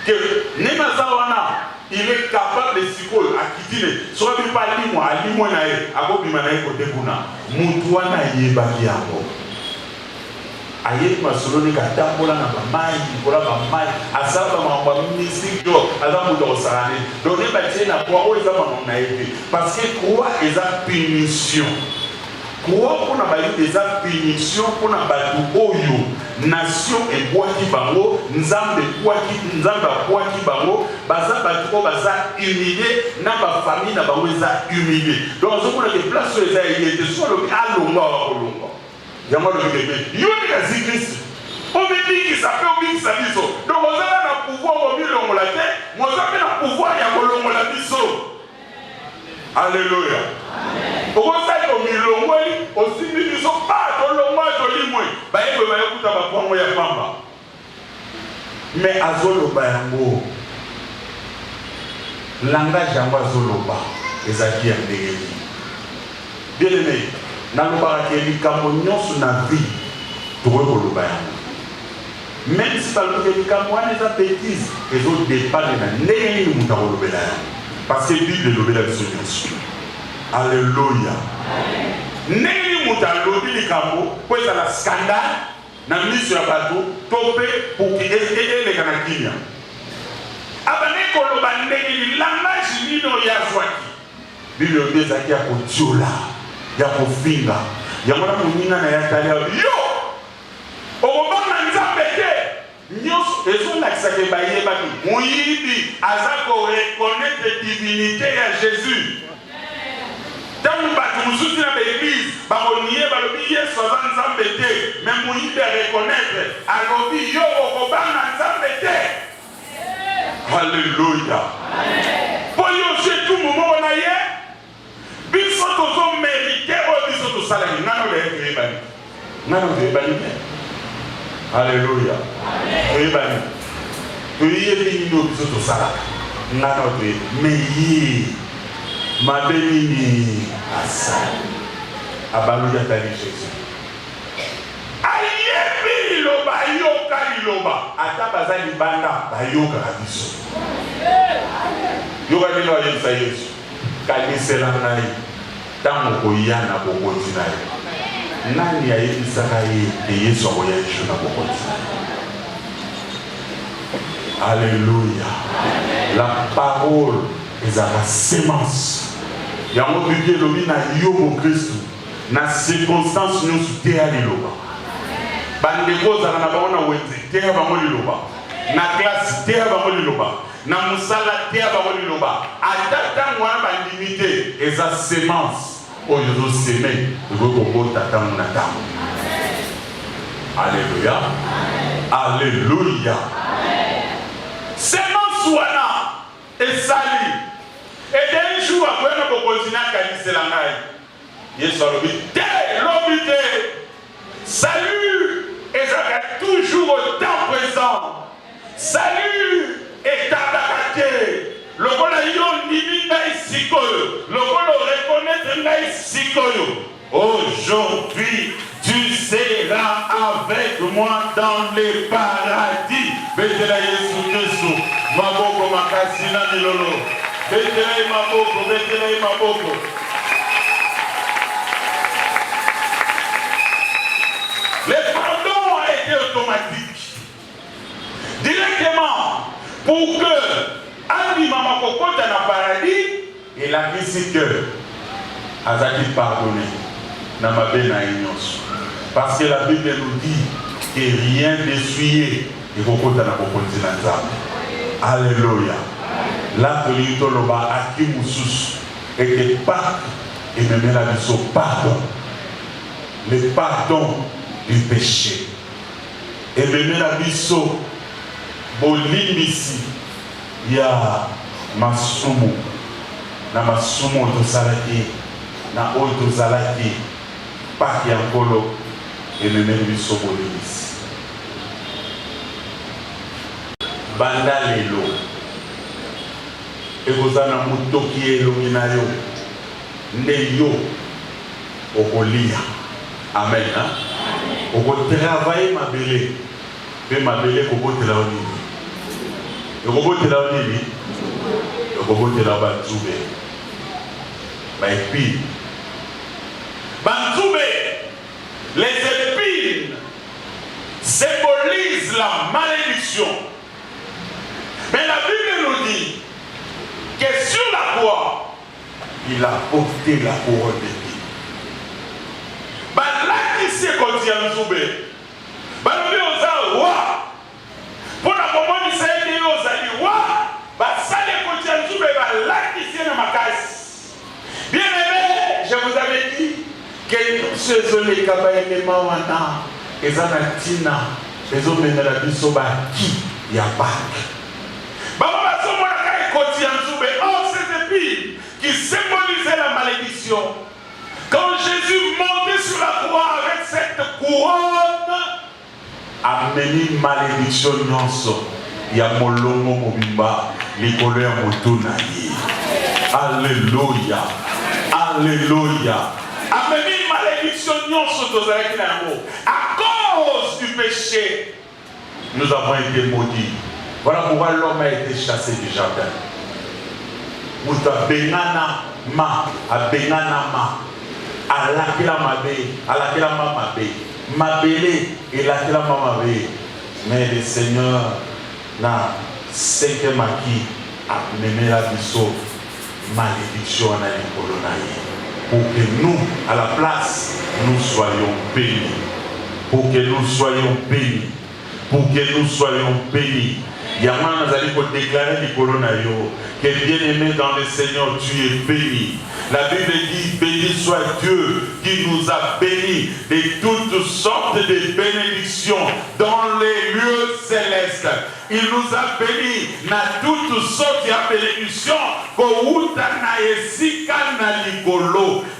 que nemaza wana il est capable de sikol akitile so bi pa alimo na ye akobima na ye kote kuna mutu wana yebaki yango. Aye masoloni katambola na bamai kola bamai asaba mamba mystique do azamu do sarane donné batie na kwa o ezama na été parce que quoi eza punition quoi pour na bayi eza punition pour na batu oyo nation e boaki bango nzambe boaki bango baza batu ko baza humilié na ba famille na bango eza humilié donc zo kuna que place eza yete so lo alonga wa kolonga. Yamalo bébé. Yo ni kasi Christ. On me dit qu'il s'appelle au big sabiso. Donc on a le pouvoir au milieu de la tête. Moi j'ai le pouvoir ya kolongo la biso. Alléluia. On sait au milieu de aussi biso pas dans le mois de limoi. Ba yebo ba yakuta ba kwa ya pamba. Mais azolo ba yango. Langage yango azolo ba. Ezaki ya ndenge. Bien aimé. Nalobaka ke likambo nyonso na vie tokoki koloba yango même si balobi ke likambo wana eza bêtise ezodépendre na ndenge nini moto akolobela yango parce que bible elobela biso nyonso. Alleluya. Ndenge nini moto alobi likambo po ezala scandale na miso ya bato to mpe poki eleka na kimia abandi koloba ndenge nini langage nini oyo azwaki bible elobi ezalaki ya kotiola ya kofinga ya mwana munina na ya tali yo okobanga nzambe te nyonso ezolakisa ke bayebaki moyibi aza koreconnaitre divinité ya Jésus. Ntango bato mosusu na baeglise bakoniye balobi yesu aza nzambe te me moyibi areconnaitre alobi yo okobanga nzambe te. Alléluia. Po yo jetu momo na ye biso tozo mérité o biso to salami nano le ebani nano le ebani. Alléluia. Ebani to yebi ni biso to salaka nano le meyi mabeni ni asali abaluya tali Jésus ayebi loba yoka liloba ata bazali banda bayoka biso yoka bilo yesa Yesu kanisela ngai tango koyana bokonzi na ye nani ayebisaka ye Yesu akoya Yesu na bokonzi na ye. Alléluia. La parole est à la sémence. Yango bibi elobi na yo mo Kristu na circonstance nyonso te ya liloba bandeko ozala na bango na wenze te ya bango liloba na classe te ya bango liloba na musala te ya bango liloba ata ntango wana bandimi te eza semence oyo ezoseme ekoki kobota ntango na ntango. Alléluia. Alléluia. Semence wana esali ete un jour akoyena bokonzi nakanisela ngai Yesu alobi te lobi te salut ezalaka toujours au temps présent. Salut etandaka te lokola yo ndimi ngai sikoyo lokola oreconnaître ngai sikoyo. Aujourd'hui tu seras avec moi dans les paradis. Betela Yesu Kristu maboko makasi na milolo. Betela maboko, betela maboko. Le pardon a été automatique. Directement, pour que Andi Mama Kokota na paradis, il a dit que Azaki pardonné. Na mabe na ignos. Parce que la Bible nous dit que rien d'essuyé et qu'on compte à la proposition alléluia. Là que l'itoloba a qui moussous et que Pâques et même la mission pardon. Le pardon du péché. Et même la mission bolimbisi ya masumu na masumu otosalaki na oyo tozalaki Pâques ya nkolo et même la mission bolimbisi. Banda lelo ekozana mutoki elongi na yo nde yo okolia. Amen. Okotravailler mabele pe mabele kobotela onini okobotela onini okobotela banzube baépines banzube. Les épines symbolisent la malédiction. Mais la Bible nous dit que sur la croix, il a porté la couronne d'épines. Balaki se koti ya nzube. Balobi oza roi. Pour la moment, il s'est dit ozali roi. Basale koti ya nzube balaki se na makasi. Bien aimé, je vous avais dit que ceux les kabaye mawana ezana tina ezomena biso baki ya Pâques. Ces épines qui symbolisaient la malédiction. Quand Jésus montait sur la croix avec cette couronne, ameni malédiction nyonso ya molongo mobimba likolo ya moto na ye. Alléluia. Alléluia. Ameni malédiction nyonso tozalaki na yango. À cause du péché, nous avons été maudits. Voilà pourquoi l'homme a été chassé du jardin. Muta bengana ma, a bengana ma, a lakila mabe, a lakila ma mabe, mabele et lakila ma mabe. Mais le Seigneur n'a cinquième acquis a mené la biso malédiction à la colonaïe. Pour que nous, à la place, nous soyons bénis. Pour que nous soyons bénis. Pour que nous soyons bénis. Yaman Nazali pour déclarer Nicolo Nayo que bien-aimé dans le Seigneur, tu es béni. La Bible dit, béni soit Dieu qui nous a bénis de toutes sortes de bénédictions dans les lieux célestes. Il nous a bénis dans toutes sortes de bénédictions.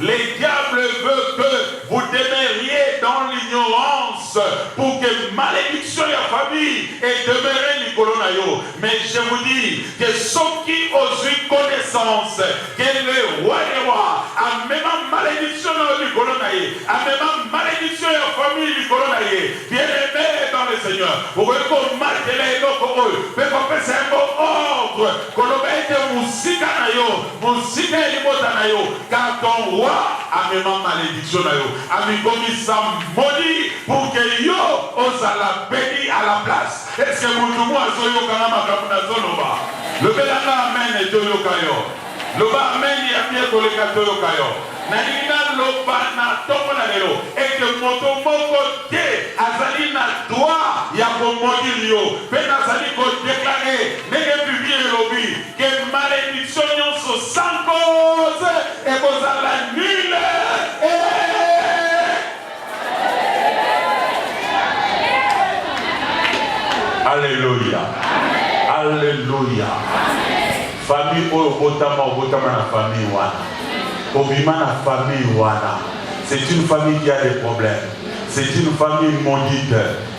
Les diables veulent que vous demeuriez dans l'ignorance pour que malédiction de la famille et demeurer Nicolo Nayo. Mais je vous dis que ceux qui ont eu connaissance que le roi des rois a même malédiction de Nicolo Nayo, a même malédiction de la famille Nicolo Nayo, bien aimé dans le Seigneur. Vous voyez qu'on marque les lots pour eux, mais qu'on fait un bon ordre, qu'on obéit de Moussika Nayo, Moussika Elimota Nayo, car ton roi a même malédiction Nayo, a mis comme ça maudit pour que yo osa la béni à la place. Est-ce que vous tout le monde le belanga amen et toyokayo. Le ba amen ya bien koleka toyokayo. Na lina loba na tomo na lelo. Et que moto moko te azali na droit ya komodi yo. Pe azali ko déclarer nege publier lobi que malédiction nyonso sans cause et kozala nul. Alléluia. Alléluia. Famille obotama na famille wana. Obima na famille wana. C'est une famille qui a des problèmes. C'est une famille maudite.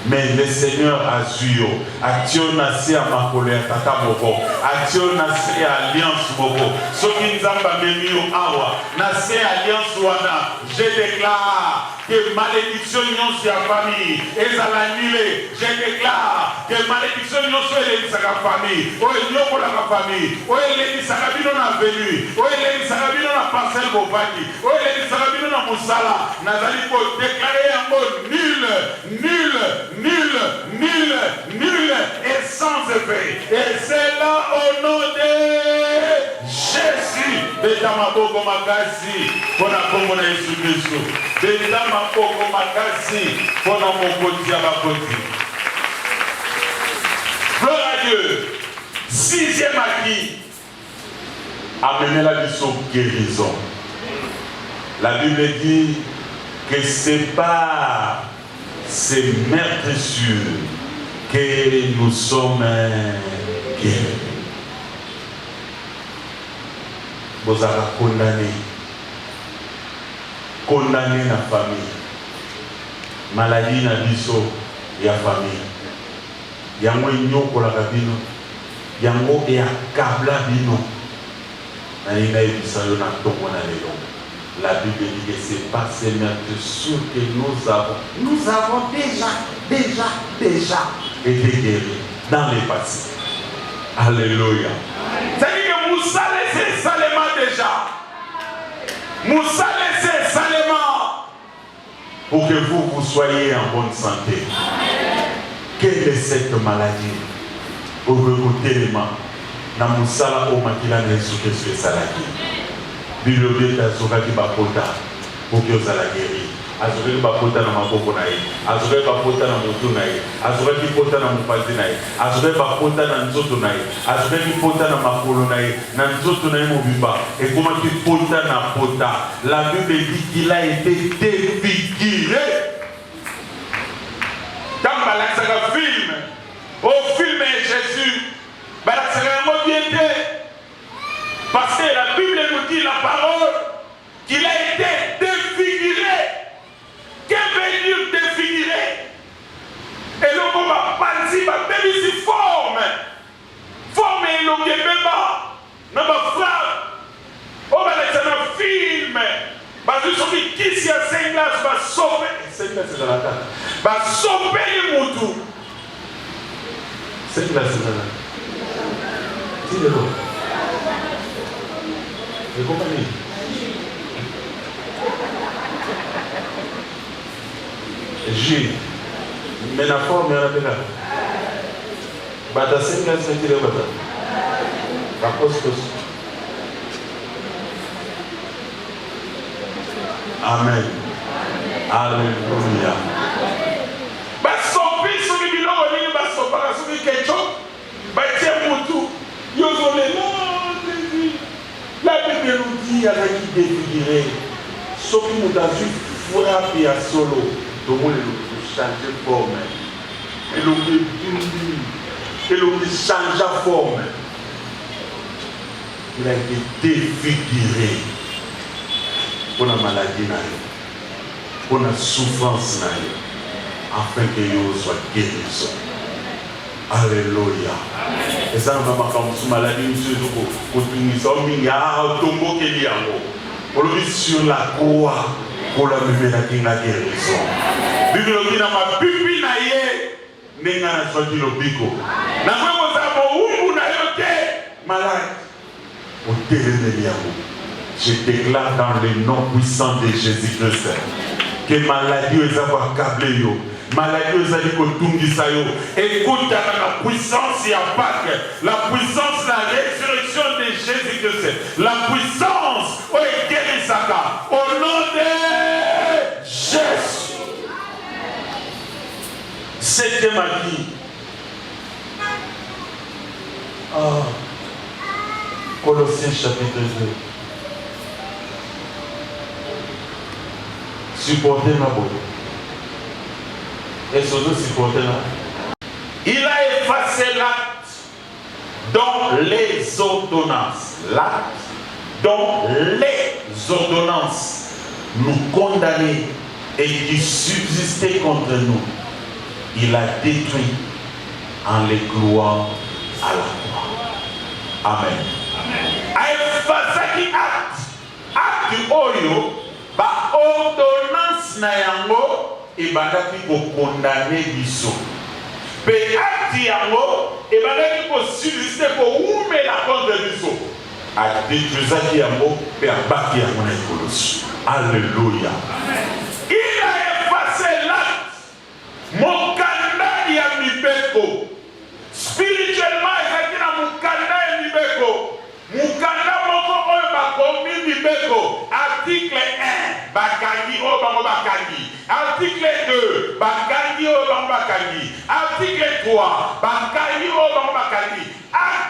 Mais le Seigneur a su. Action nasi à ma colère, tata moko. Action nasi à alliance moko. Ce qui nous a mis au awa. Nasi alliance wana. Je déclare que malédiction non sur la famille. Et ça l'a annulé. Je déclare que malédiction non sur la famille. Oh, il y a la famille. Oh, il y a Sarabino na venu. Oh, il y a Sarabino na parcelle Bobaki. Oh, il y a Sarabino na Moussala. Nazali pour déclarer un mot nul, nul, nul, nul, nul et sans effet. Et c'est là au nom de Jésus. Betama boko makasi pona kombo na Yesu Kristo. Betama boko makasi pona mokoti ya bakoti. Gloire à Dieu. Sixième acquis. Amener la vie sur guérison. La Bible dit que c'est par ces meurtrissures que nous sommes guéris. Vous avez condamné la famille. Maladie na biso ya famille. Yango nyoko la kabino. Yango ya kabla bino. Na ina ibisayo na tongo na lelo. La Bible dit que c'est pas ces meurtrissures que nous avons déjà été guéris dans le passé. Alléluia. C'est-à-dire que Moussa laissait Salema déjà. Moussa laissait Salema pour que vous soyez en bonne santé. Quelle est cette maladie? Pour que vous téléma. Na Moussa la omakila na Yesu Christ salaki. Bible dit azoka ki bakota pour que vous allez guérir. Azoka ki bakota na maboko na ye. Azoka ki bakota na moto na ye. Azoka ki bakota na mupazi na ye. Azoka ki bakota na nzoto na ye. Azoka ki bakota na makolo na ye. Na nzoto na ye mobimba. Et comment ki bakota na pota. La Bible dit qu'il a été défiguré. Quand balaksaka film, au film Jésus, balaksaka yango bien te. Parce que la Bible nous dit la parole qu'il a été défiguré. Qu'est-ce que veut dire défiguré? Et le mot va penser, va même ici forme. Forme et le Québécois. N'a pas frappe. Oh, ben c'est un film. Parce que celui qui s'y a 5 glaces va sauver. 5 glaces c'est dans la table. Va sauver les moutons. 5 glaces c'est dans la table. Dis-le. Vous comprenez? J'ai. Mais la forme est là. Bata 5 glaces c'est tiré bata. La poste. Amen. Alléluia. Basopi soki biloko nini basopaka soki kecho batie mutu yozole la Bible nous dit azaki défiguré soki mutu azwi frappe ya solo tomoni changer forme elongi etumbi elongi change forme. Il a été défiguré pour la maladie, pour la souffrance, afin que yo soit guéri. Alléluia. Et ça, nous avons comme maladie, monsieur, nous sommes sur la croix pour la guérison. Bible dit dans ma pipi na ye, nenga na soit le bico. Na moi ça umbu na yote malade. Au téléméliamo. Je déclare dans le nom puissant de Jésus-Christ que maladie est accablé yo. Maladie est yo. Écoute la puissance et Pâques, la puissance, la résurrection de Jésus-Christ, la puissance au guérissaka au nom de Jésus. Septième acquis. Colossiens chapitre 2. Supportez ma beauté. Et surtout supportez la. Il a effacé l'acte dont les ordonnances. L'acte dont les ordonnances nous condamnaient et qui subsistaient contre nous. Il a détruit en les clouant à la croix. Amen. A effacé qui acte. Acte oyo. Ba ordonnance na yango ebandaki ko condamner biso. Pe acte yango ebandaki ko subsister ko umela contre biso. A détruisaki yango pe abaki yango na ekolosi. Alléluia. Il a effacé l'acte. Mokanda ya mibeko. Spirituellement ezaki na mokanda ya mibeko. Mukanda moko oyo bakomi mibeko. Article 1, bakangi o bango bakangi. Article 2, bakangi o bango bakangi. Article 3, bakangi o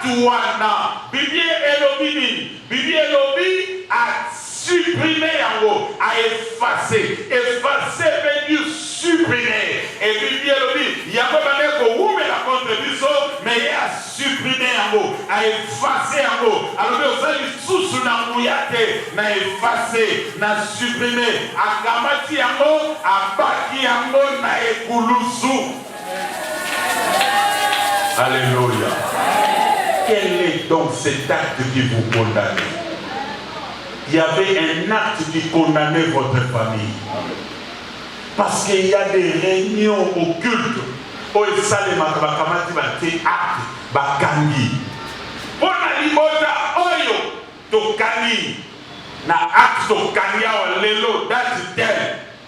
atuana. Bibi Elobi. Bibi Elobi a supprimé en haut, a effacé. Effacer veut dire supprimer. Et Bibi Elobi, il y a pas mal de où mais la contribution, mais il a supprimé en haut, a effacé en haut. Alors vous avez sous na mouyate, na effacé, na supprimé, a kamati en haut, a baki en haut, na ekulusu. Alléluia. Quel est donc cet acte qui vous condamne? Il y avait un acte qui condamnait votre famille. Parce qu'il y a des réunions occultes. Où il s'allait makamati bate acte bakandi. Pour la libota oyo tokani na acte tokani ya lelo date tel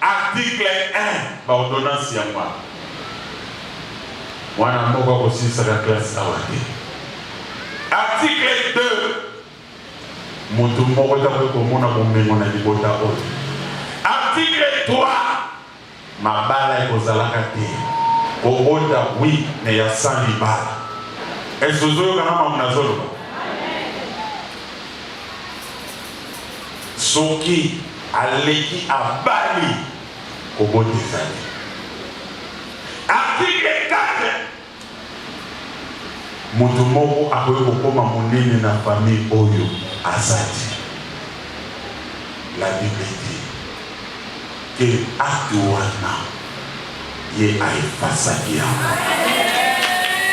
article 1 ba ordonnance ya moi. Wana moko aussi ça la classe awate. Article 2 Mutu moko ta ko mona bomengo na libota oyo. Article 3 mabala ekozalaka te. Kobota oui mais ya sans libala. Est-ce que vous avez un peu Soki aleki abali kobote zali. Article 4 Mutu moko akoye kokoma monene na famille oyo azati. La Bible dit que acte wana ye aefasaki yango.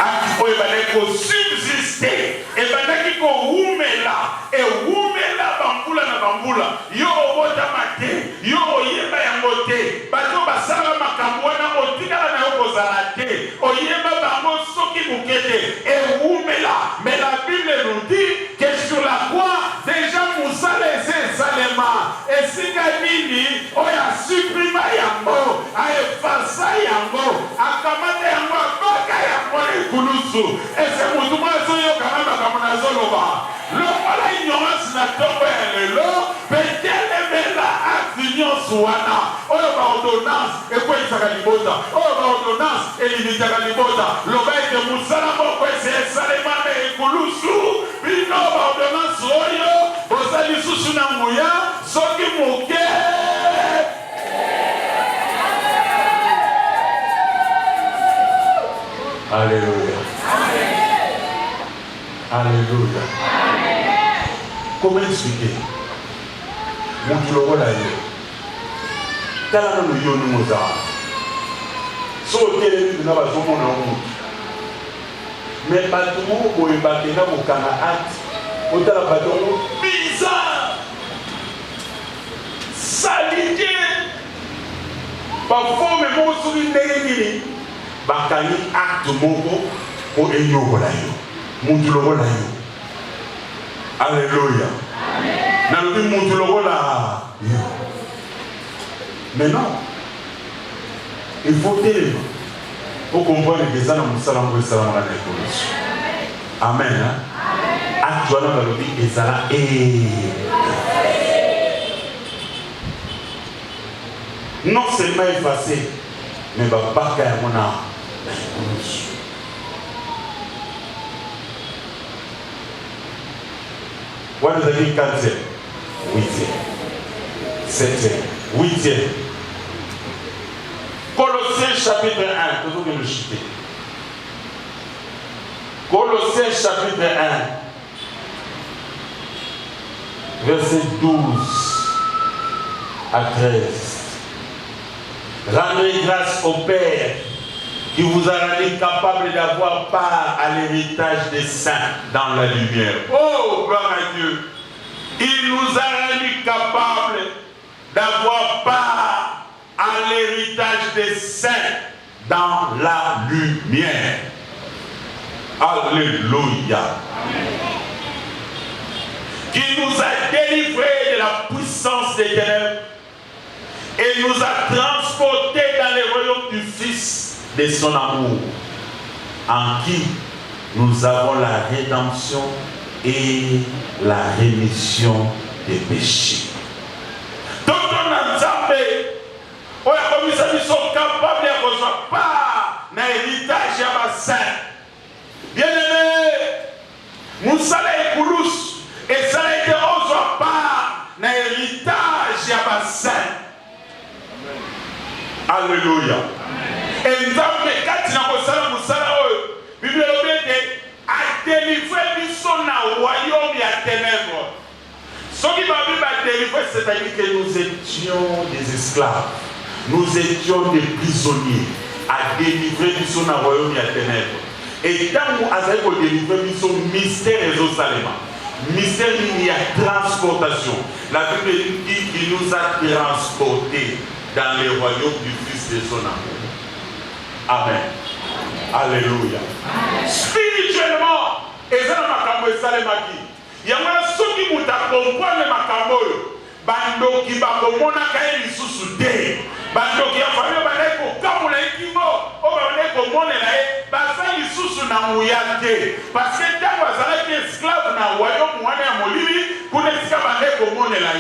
Acte oyo ebandaki kosubsiste, ebandaki kowumela, ewumela bambula na bambula. Yo obotama te, yo oyeba yango te. Bato basala makambo wana otikala na yo kozala te. Oyeba bango soki buke te, ewumela. Mais la Bible nous dit que sur la croix, déjà Moussa laissé Salema. Et si Ganini, oya supprima yango, a effasa yango, a kamate yango, a baka yango ekulusu. Et c'est Moutouma Zoyo Kanama Kamunazoloba. Le voilà ignorance na tombe lelo, peut-être la acte Suwana. Oyo ba ordonnance, et quoi il s'agit libota. Oyo ba ordonnance, et il s'agit libota. L'obé de Moussala Moko, c'est Salema ekulusu. Bino ba ordonnance oyo, bozali susu na muya, soki muke. Alléluia. Alléluia. Comment expliquer? Mutu lo wala yo. Tala no yo ni moza. So tele ni na ba zo mona mutu. Mais batu mo boye bakena mokanga ati. Otala bato bizarre. Salidé. Parfois même mo souri ndenge bakani acte moko ko enyobola yo. Mutu lo wala yo. Alléluia. Amen. Mutu lo wala yo. Mais non. Il faut télé. Pour comprendre que ça n'a pas de salam à l'école. Amen. Actuellement, dans le vie, ils allaient non seulement effacé, mais il va pas qu'à mon âme. What is the 4e, 8e, 7e, 8e. Colossiens chapitre 1, toujours que nous chutons. Colossiens chapitre 1, verset 12 à 13. Rendez grâce au Père qui vous a rendu capable d'avoir part à l'héritage des saints dans la lumière. Oh, gloire à Dieu! Il nous a rendu capable d'avoir part à l'héritage des saints dans la lumière. Alléluia. Qui nous a délivrés de la puissance des ténèbres et nous a transportés dans le royaume du Fils de son amour, en qui nous avons la rédemption et la rémission des péchés. Donc on sont capables de recevoir pas l'héritage à ma saint. Bien-aimé, Alléluia. Et nous avons des quatre Bible a délivré son royaume et à ténèbres. Ce qui m'a délivré, c'est-à-dire que nous étions des esclaves. Nous étions des prisonniers. À délivrer son royaume et à ténèbres. Et quand nous avons délivré son mystère et Jérusalem. Mystère, il y a transportation. La Bible dit qu'il nous a transportés dans le royaume du Fils de son amour. Amen. Alléluia. Spirituellement, et ça n'a pas il y a ceux qui m'ont accompagné ma camoyo. Bando qui va comme on a caillé les sous-soudés. Bando qui a fallu que comme on a dit, on va aller comme on est là. Basa les sous-soudés. Parce que quand vous avez été esclave dans le royaume, on est à Molivie. Vous n'êtes pas allé comme on est là.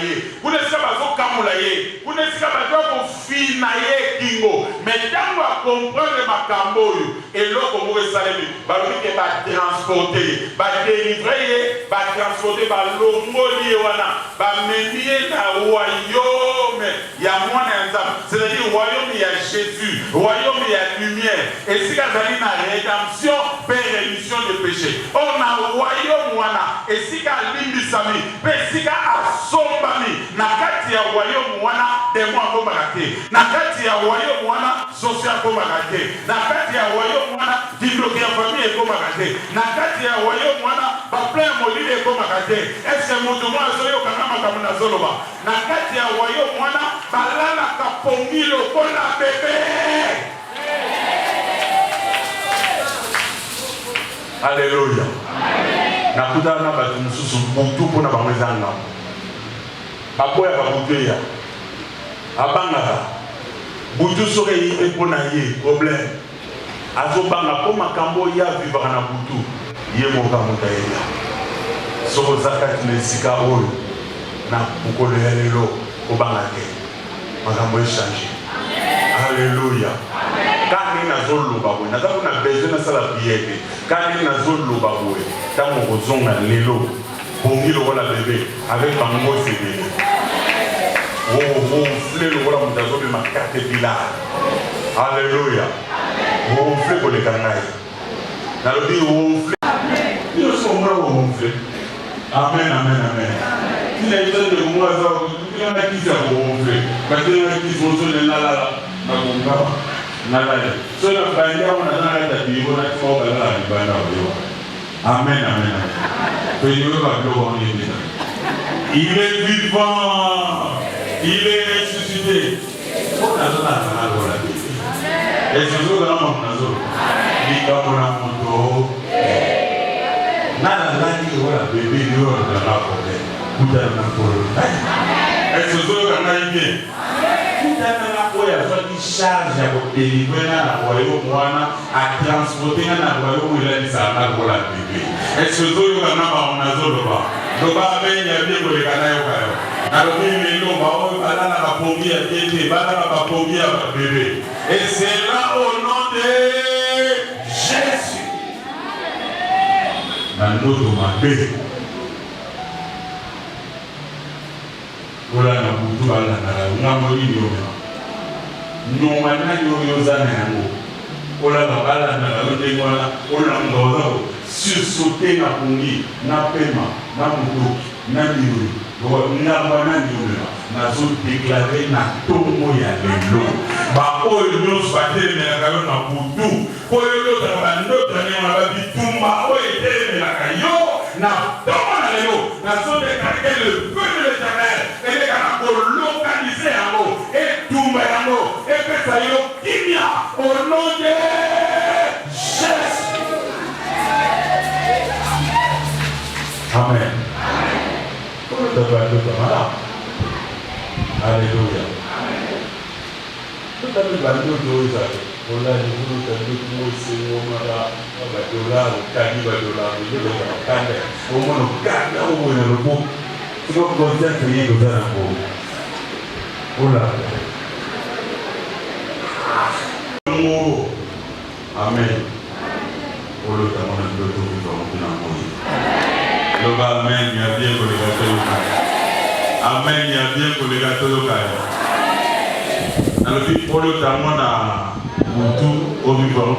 Vous n'êtes pas allé comme on est là. Vous n'êtes pas allé comme finaillé Kingo. Mais quand vous comprenez ma camoyo, et là, comme vous le savez, vous allez transporter, délivrer, transporter, l'homolie, mener dans le royaume, il y a moins d'ensemble. C'est-à-dire, le royaume, il y a Jésus, le royaume, il y a lumière. Et si vous avez une rédemption, rémission de péché. On a le royaume, et si vous avez l'Imbisami, et si vous avez Sombami, Nakati ya royaume, des mois comme raté. Nakati ya royaume, social comme raté. Nakati ya royaume, débloquer la famille comme raté. Nakati ya royaume, plein molide comme raté. Est-ce que mon tournoi a soyo kanama kamuna zoloba? Nakati ya royaume, balala kapongi lokola bébé. Alléluia. Nakuta na batu mususu butu pona bamwezanga. Bakoya babuteya. Abanga. Butu soke yi pona ye problème. Azobanga po makambo ya vivre na butu. Ye moka mutayeya. Soko zakati nesika oyo na bukolo ya lelo obanga ke. Makambo échanger. Alléluia. Quand il y a zolo baboué, n'a pas besoin de la prière. Quand il y a zolo baboué, tant qu'on zone à l'élo, pour qu'il le voit bébé avec un mot c'est bébé. Vous flez le voilà mon de ma carte pilar. Alléluia. Vous flez pour les canailles. Dans le dit vous flez. Nous sommes là où vous flez. Amen, amen, amen. Il y a une de moi, il y en a qui s'en vont flé. Parce qu'il y en a qui sont sur les là. Amen, amen. Il est vivant, il est ressuscité. Et c'est ce que charge à délivrer dans le royaume à transporter dans le royaume où il a dit ça pour la bébé. Est-ce que vous avez un azolo ba? Donc ba ben ya bien pour les canaux kayo. Alors oui mais non ba on va là la pompier à bébé, ba là la pompier à bébé. Et c'est là au nom de Jésus. Dans notre mabé. Voilà na butu ala na ngamoli yo. Non, maintenant, nous avons on a la balle, on a sursauté na pungi, na paiement, na moutou, na liru, na zone déclarée na tomo ya lelo. Ba oyo nyos baté na kayo na butu. Oyo lo ta ndo ta ne ma bi tumba oyo te na kayo na tomo na lelo. Na zone déclarée le feu de l'Éternel. Et les gars pour localiser en haut et tumba en haut et que ça yo kimia au nom de Jésus. Amen. Alléluia. Tout à fait, on a dit que nous sommes $, Amen. Amen, il y a bien que les gâteaux. Amen, il y a bien que les gâteaux. Alors, pour le temps, on a tout au vivant,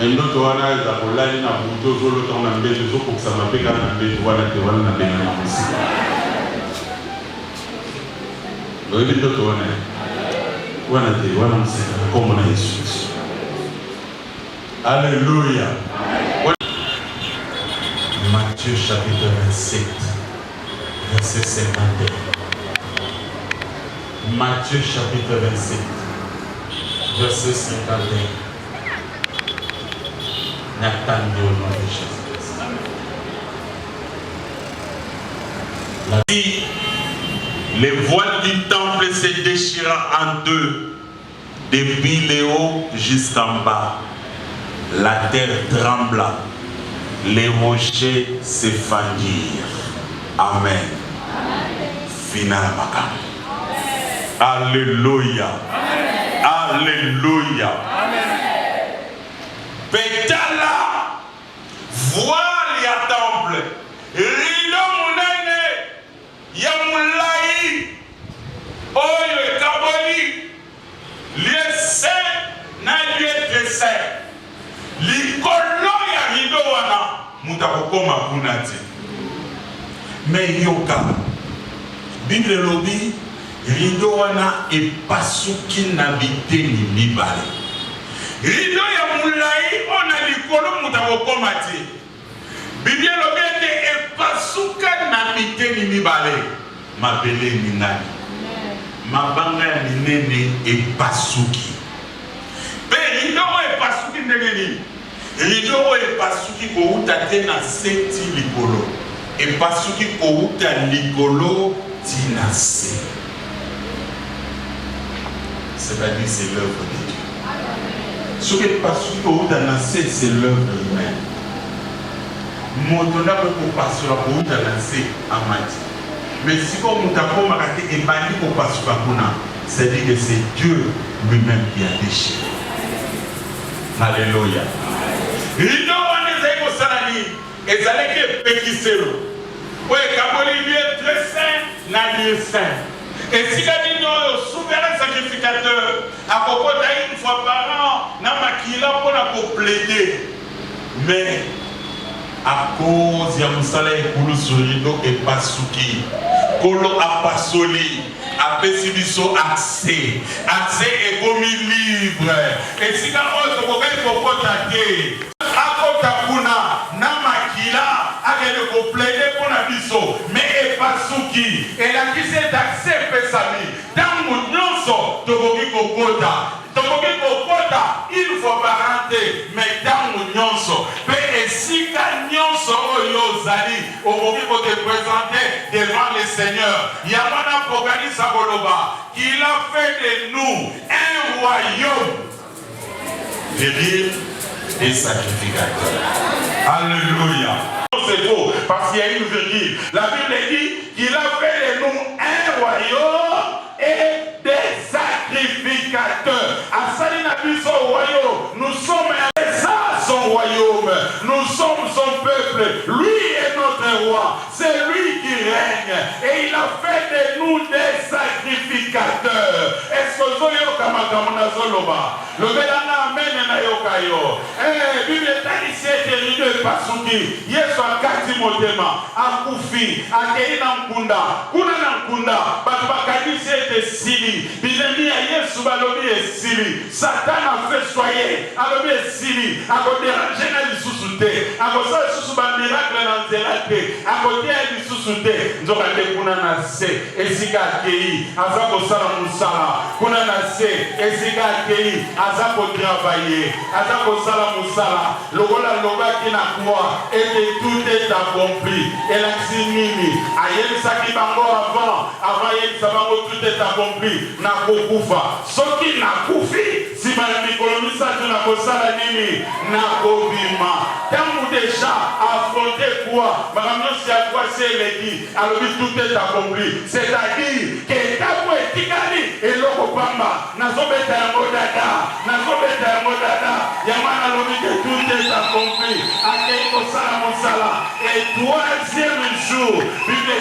mais nous, on a des apolaires, on a beaucoup de temps, on a des choses pour que ça m'a fait quand on a des voix, on a des gens aussi. Vous avez dit que on a des voix, on a comme on a Jésus. Alléluia. Matthieu chapitre 27, verset 51. Matthieu chapitre 27, verset 51. N'attendez au nom de Jésus. La vie, les voiles du temple se déchirent en deux, depuis le haut jusqu'en bas. La terre trembla, les rochers se fendirent. Amen. Final makam. Alléluia. Alléluia. Pétala, voile ya temple, rido munene, ya mulai, oyo ekaboli, lieu saint na lieu très saint. Likolo ya rido wana, mutakokoma kuna te. Mais yoka, Bible lobi, rido wana epasuki na biteni mibale. Rido ya mulai ona likolo mutakokoma te. Bible lobi ete epasuka na biteni mibale. Mabele ni nani? Mabanga ya minene epasuki. Pe rido epasuki ndenge nini? Rido epasuki kouta te na seti likolo. Epasuki kouta likolo tina se. C'est-à-dire c'est l'œuvre de Dieu. Ce qui est passé kouta na se, c'est l'œuvre humaine. Moto na ko passer kouta na se amati. Mais si on mutako makate ebandi ko passer kuna, c'est-à-dire que c'est Dieu lui-même qui a déchiré. Alléluia. Rido wana zeko salani ezaleke pekiselo. Ouais, kaboli lieu très saint na lieu saint. Et si la dit non, souverain sacrificateur, à propos une fois par an, n'a makila pour la plaider. Mais à cause ya musala ekulu surido et pasuki, kolo apasoli, apesibiso accès est comme libre. Et si la autre kokai kokota te, akota kuna na makila akele ko plaider pour na biso, mais epasuki et la qui c'est accès pesami. Dans mon nyonso tokoki kokota. Tokoki kokota une fois par an te, mais dans mon nyonso pe esika nyonso oyo zali okoki ko te présenter devant le Seigneur. Yamana Pogani Saboloba, il a fait de nous un royaume de dire des sacrificateurs. Alléluia. C'est faux, parce qu'il y a une virgule. La Bible dit qu'il a fait de nous un royaume et des sacrificateurs. À Salina Biso royaume, nous sommes son royaume, nous sommes son peuple, lui est notre roi, c'est lui qui règne et il a fait de nous des sacrificateurs. Est-ce que vous avez le Belana amen na yokayo? Bible est ici et pasuki. Yesu akati motema, akufi, akeina mkunda, kuna na mkunda, batubakadisi ete sili. Bizemi ya Yesu balobi esili. Satan a fait soyer, alobi esili. Déranger na lisusu te, akosa lisusu ba miracle na nzela te, akotia lisusu te, nzoka te kuna na se, esika akei, aza kosala musala, kuna na se, esika akei, aza kotravailler, aza kosala musala, lokola lobaki na croix, et tout est accompli, elakisi nini, ayebisaki bango avant yebisa bango tout est accompli, na kokufa, soki na kufi, si ba mikolo misatu na kosala nini, na Obima. Quand déjà affronté quoi, madame si à quoi c'est l'édit, alors tout est accompli. C'est-à-dire que Tabo et Tikali et l'Okobamba, Nazobeta et Modada, Yamana Lobi que tout est accompli. Akeiko Sala Monsala. Et troisième jour, Bible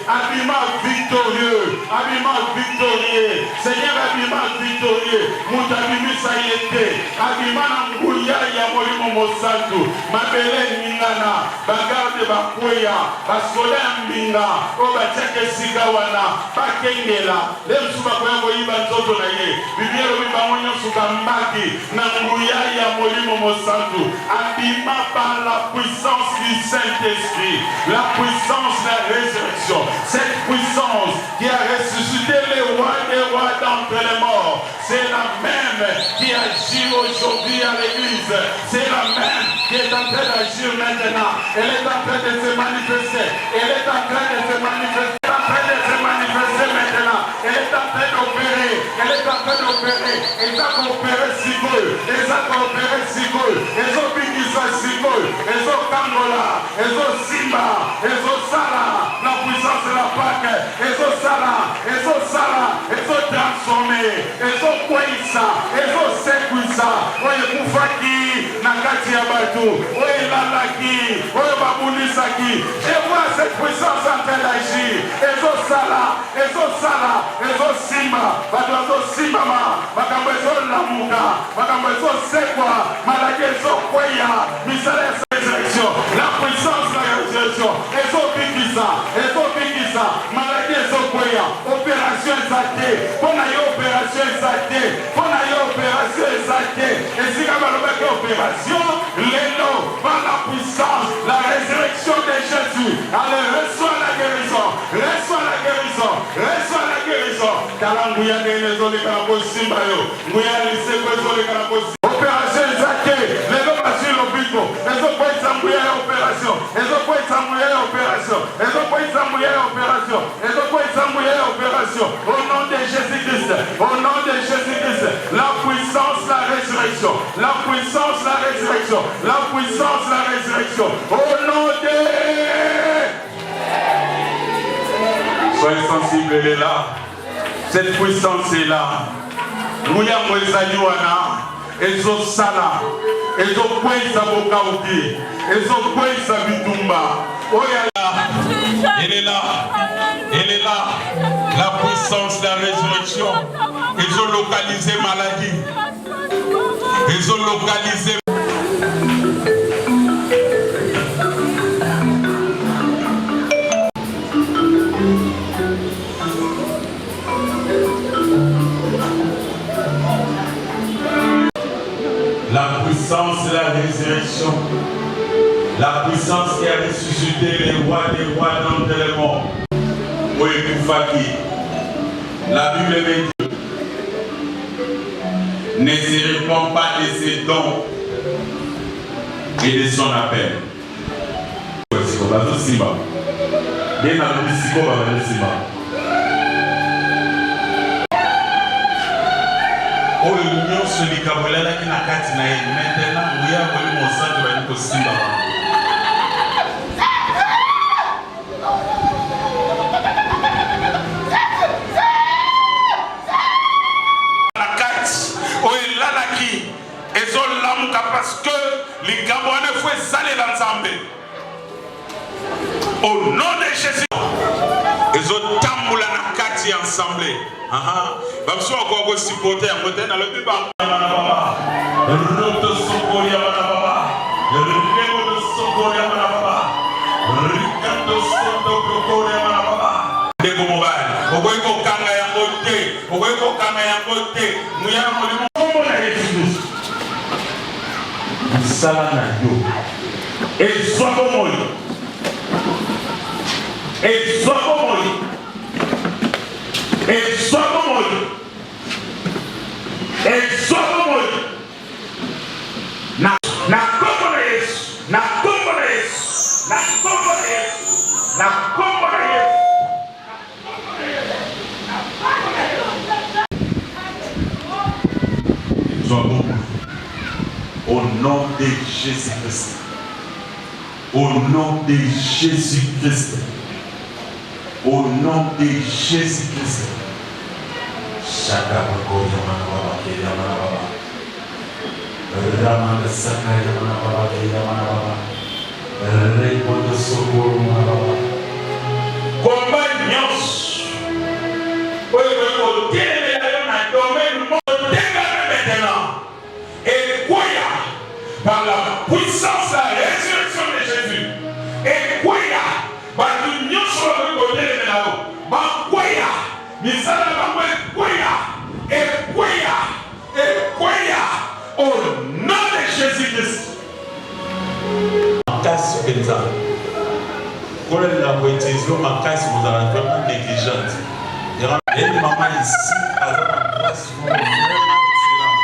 Habillement victorieux, habillement victorieux, Seigneur, habillement victorieux, mon abimi ça y était, habillement n'angouya ya molimo mosantu, mabele ningana, bagarde bakweya, basola mbinga, obachake sigawana, bakengela, lemsuba kwa moyiba nzoto na ye, bibiero bibangonyo sukambaki, n'angouya ya molimo mosantu, habillement par la puissance du Saint-Esprit, la puissance de la résurrection. Cette puissance qui a ressuscité les rois des rois d'entre les morts, c'est la même qui agit aujourd'hui à l'église. C'est la même qui est en train d'agir maintenant. Elle est en train de se manifester. Elle est en train de se manifester. Elle est en train de se manifester maintenant. Elle est en train d'opérer. Elle est en train d'opérer. Elle a coopéré si peu. Elle a coopéré si peu. Elle a bingisa si peu. Elle a kangola. Elle a simba. Elle a sala. La puissance de la Pâque. Elle a sala. Elle a sala. Elle a transformé. Elle a kwaisa. Elle a sekuisa. Oye kufaki. Nakati ya batu. Oye lalaki. Oye babunisaki. Je vois cette puissance en train d'agir. Elle a sala. Elle a sala. Elle a simba. Bato simba ma. Makambo ezo lamuka. Makambo ezo sekwa. Malaki ezo kweya. Misale ya résurrection. La puissance de la résurrection. Ezo bikisa. Ezo bikisa. Malaki ezo kweya. Opération exactée. Pona yo opération exactée. Pona yo opération exactée. Et si la balobeke opération, l'élo, par la puissance, la résurrection de Jésus. Allez, reçois la guérison. Reçois la guérison. Reçois la guérison. Kalanguya denezoli kanako simba yo. Nguya liseko ezoli kanako simba. Opération exactée. L'élo basile au bico. Ezo kwa isambuya ya opération. Ezo kwa isambuya ya opération. Ezo kwa isambuya ya opération. Ezo kwa isambuya ya opération. Au nom de Jésus-Christ. Au nom de Jésus-Christ. La puissance, la résurrection. La puissance, la résurrection. La puissance, la résurrection. Au nom de... Soyez sensibles, elle est là. Cette puissance est là. Mouya Mwezaliwana. Ezo sala. Ezo kweza bokauti. Ezo kweza bitumba. Elle est là. Elle est là. La puissance de la résurrection. Ils ont localisé maladie. Ils ont localisé. La puissance de la résurrection. La puissance qui a ressuscité les rois des rois d'entre les morts. La Bible dit ne se répand pas de ses dons et de son appel. Parce que les Gabonais font saler l'ensemble. Au nom de Jésus, ils ont tamboulé la kati ensemble. Bamso encore aussi porter à côté dans le plus bas. Roto sokoria manababa. Rego de sokoria manababa. Ricardo soto prokoria manababa. Dego mobile. Ogoiko kanga ya côté. Ogoiko kanga ya côté. Muya molimo kombo na Yesu. Salana yo. Et soit comme moi. Et soit comme moi. Et soit comme moi. Et soit comme moi. Na kombo na Yesu. Na kombo na Yesu. Na kombo na Yesu. Na kombo na Yesu. Sois bon. Au nom de Jésus-Christ. Au nom de Jésus-Christ. Au nom de Jésus-Christ. Shakabako Yamanababa Yamanababa. Ramanda Saka Yamanababa Yamanababa. Repo de Sokoro Manababa. combat nyos. Au téléménage, on a domaine le monde maintenant. Et quoi par la puissance de la résurrection de Jésus. Et quoi par l'union sur le côté de la bah quoi misala bah et quoi au nom de Jésus-Christ.
Casse comme ça. Quand elle a utilisé ma casse, vous avez vraiment négligente. Il y a une maman ici, alors en place, vraiment excellente.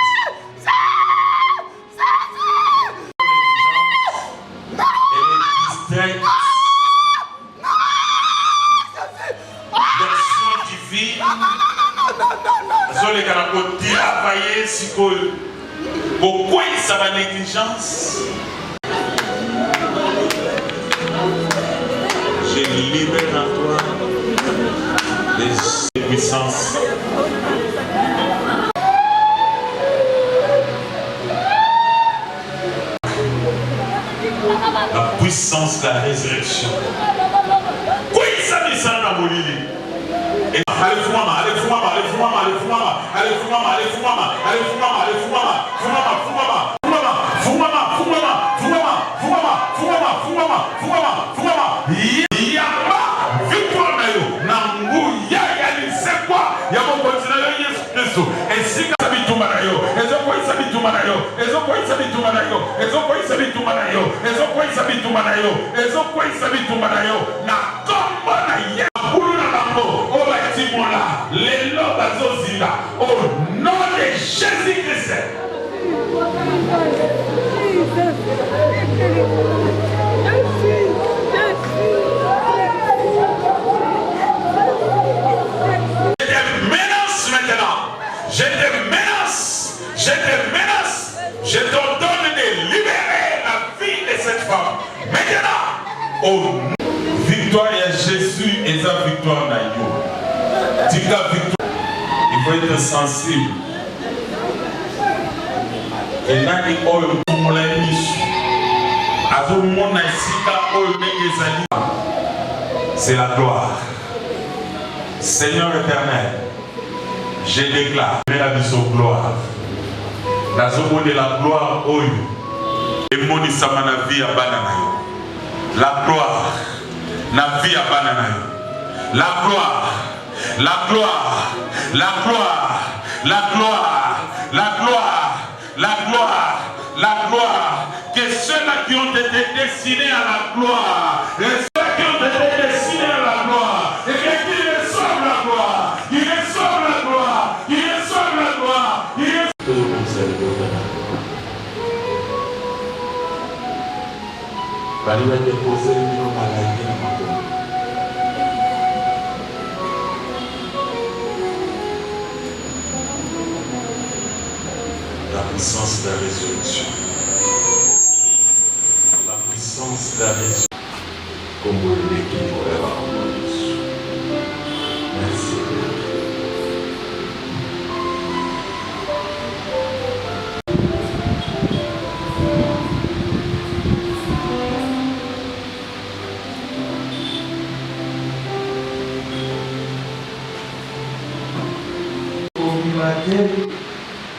Elle est distraite. L'action divine. Parce les gars ont travaillé si pourquoi ça va négligence? Je libère en toi les puissances. La puissance de la résurrection. Quoi ça me semble à mourir? Allez, fumama, allez, fumama, allez, fumama, allez, fumama, allez, fumama, allez, fumama, allez, fumama, allez, fumama, fumama, fumama, fumama, fumama, fumama, fumama, fumama, fumama, fumama, fumama, fumama. Yamba, victoire na yo, na nguya ya lisekwa, ya mokonzina yo Yesu Kristo. Esika bituma na yo, ezoko isa bituma na yo, ezoko isa bituma na yo, ezoko isa bituma na yo, ezoko isa bituma na yo, ezoko isa bituma na yo, na kombo na ye. Les lobes au nom de Jésus-Christ. Je te menace. Je t'ordonne de libérer la vie de cette femme. Maintenant, au victoire à Jésus et sa victoire à Dieu. Il faut être sensible. Et là, il faut c'est la gloire. Seigneur éternel, je déclare la gloire. La zone de la gloire, et mon isamana vie à bananayo. La gloire, la vie à bananayo. La gloire, la gloire, la gloire, la gloire, la gloire, la gloire, la gloire. Que ceux-là qui ont été destinés à la gloire, et ceux qui ont été destinés à la gloire, et bien qu'ils reçoivent la gloire, qu'ils reçoivent la gloire, qu'ils reçoivent la gloire, qu'ils reçoivent la puissance de la résurrection. La puissance de la résurrection. Comme l'équilibre est là. Merci.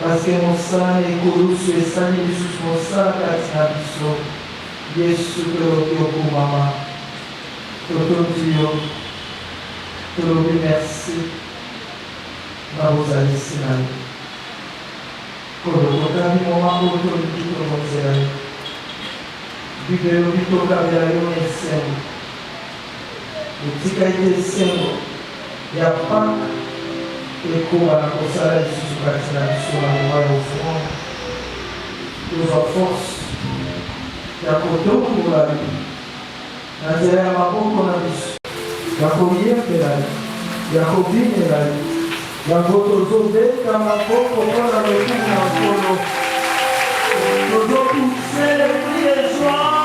Parce que mon sang est couru sur le sang de Jésus, mon sang est à l'absolu. Yesu Kristo pour maman. Toto Dieu, te le remercie. Ma vous allez s'y Pour le côté moment où tu me dis que vous allez. Bible le dit que vous allez y enseigner. Le petit cahier de Seigneur, il n'y a pas. Et comme à la console de Jésus Christ, la mission à moi au front, nous en force, il y a côté pour la vie. Il y a ma bonne qu'on a vu. Il y a combien de la vie. Il y a combien de la vie. Il y a votre zone dans ma bonne qu'on a vu dans le fond. Nous avons tous célébré les joies.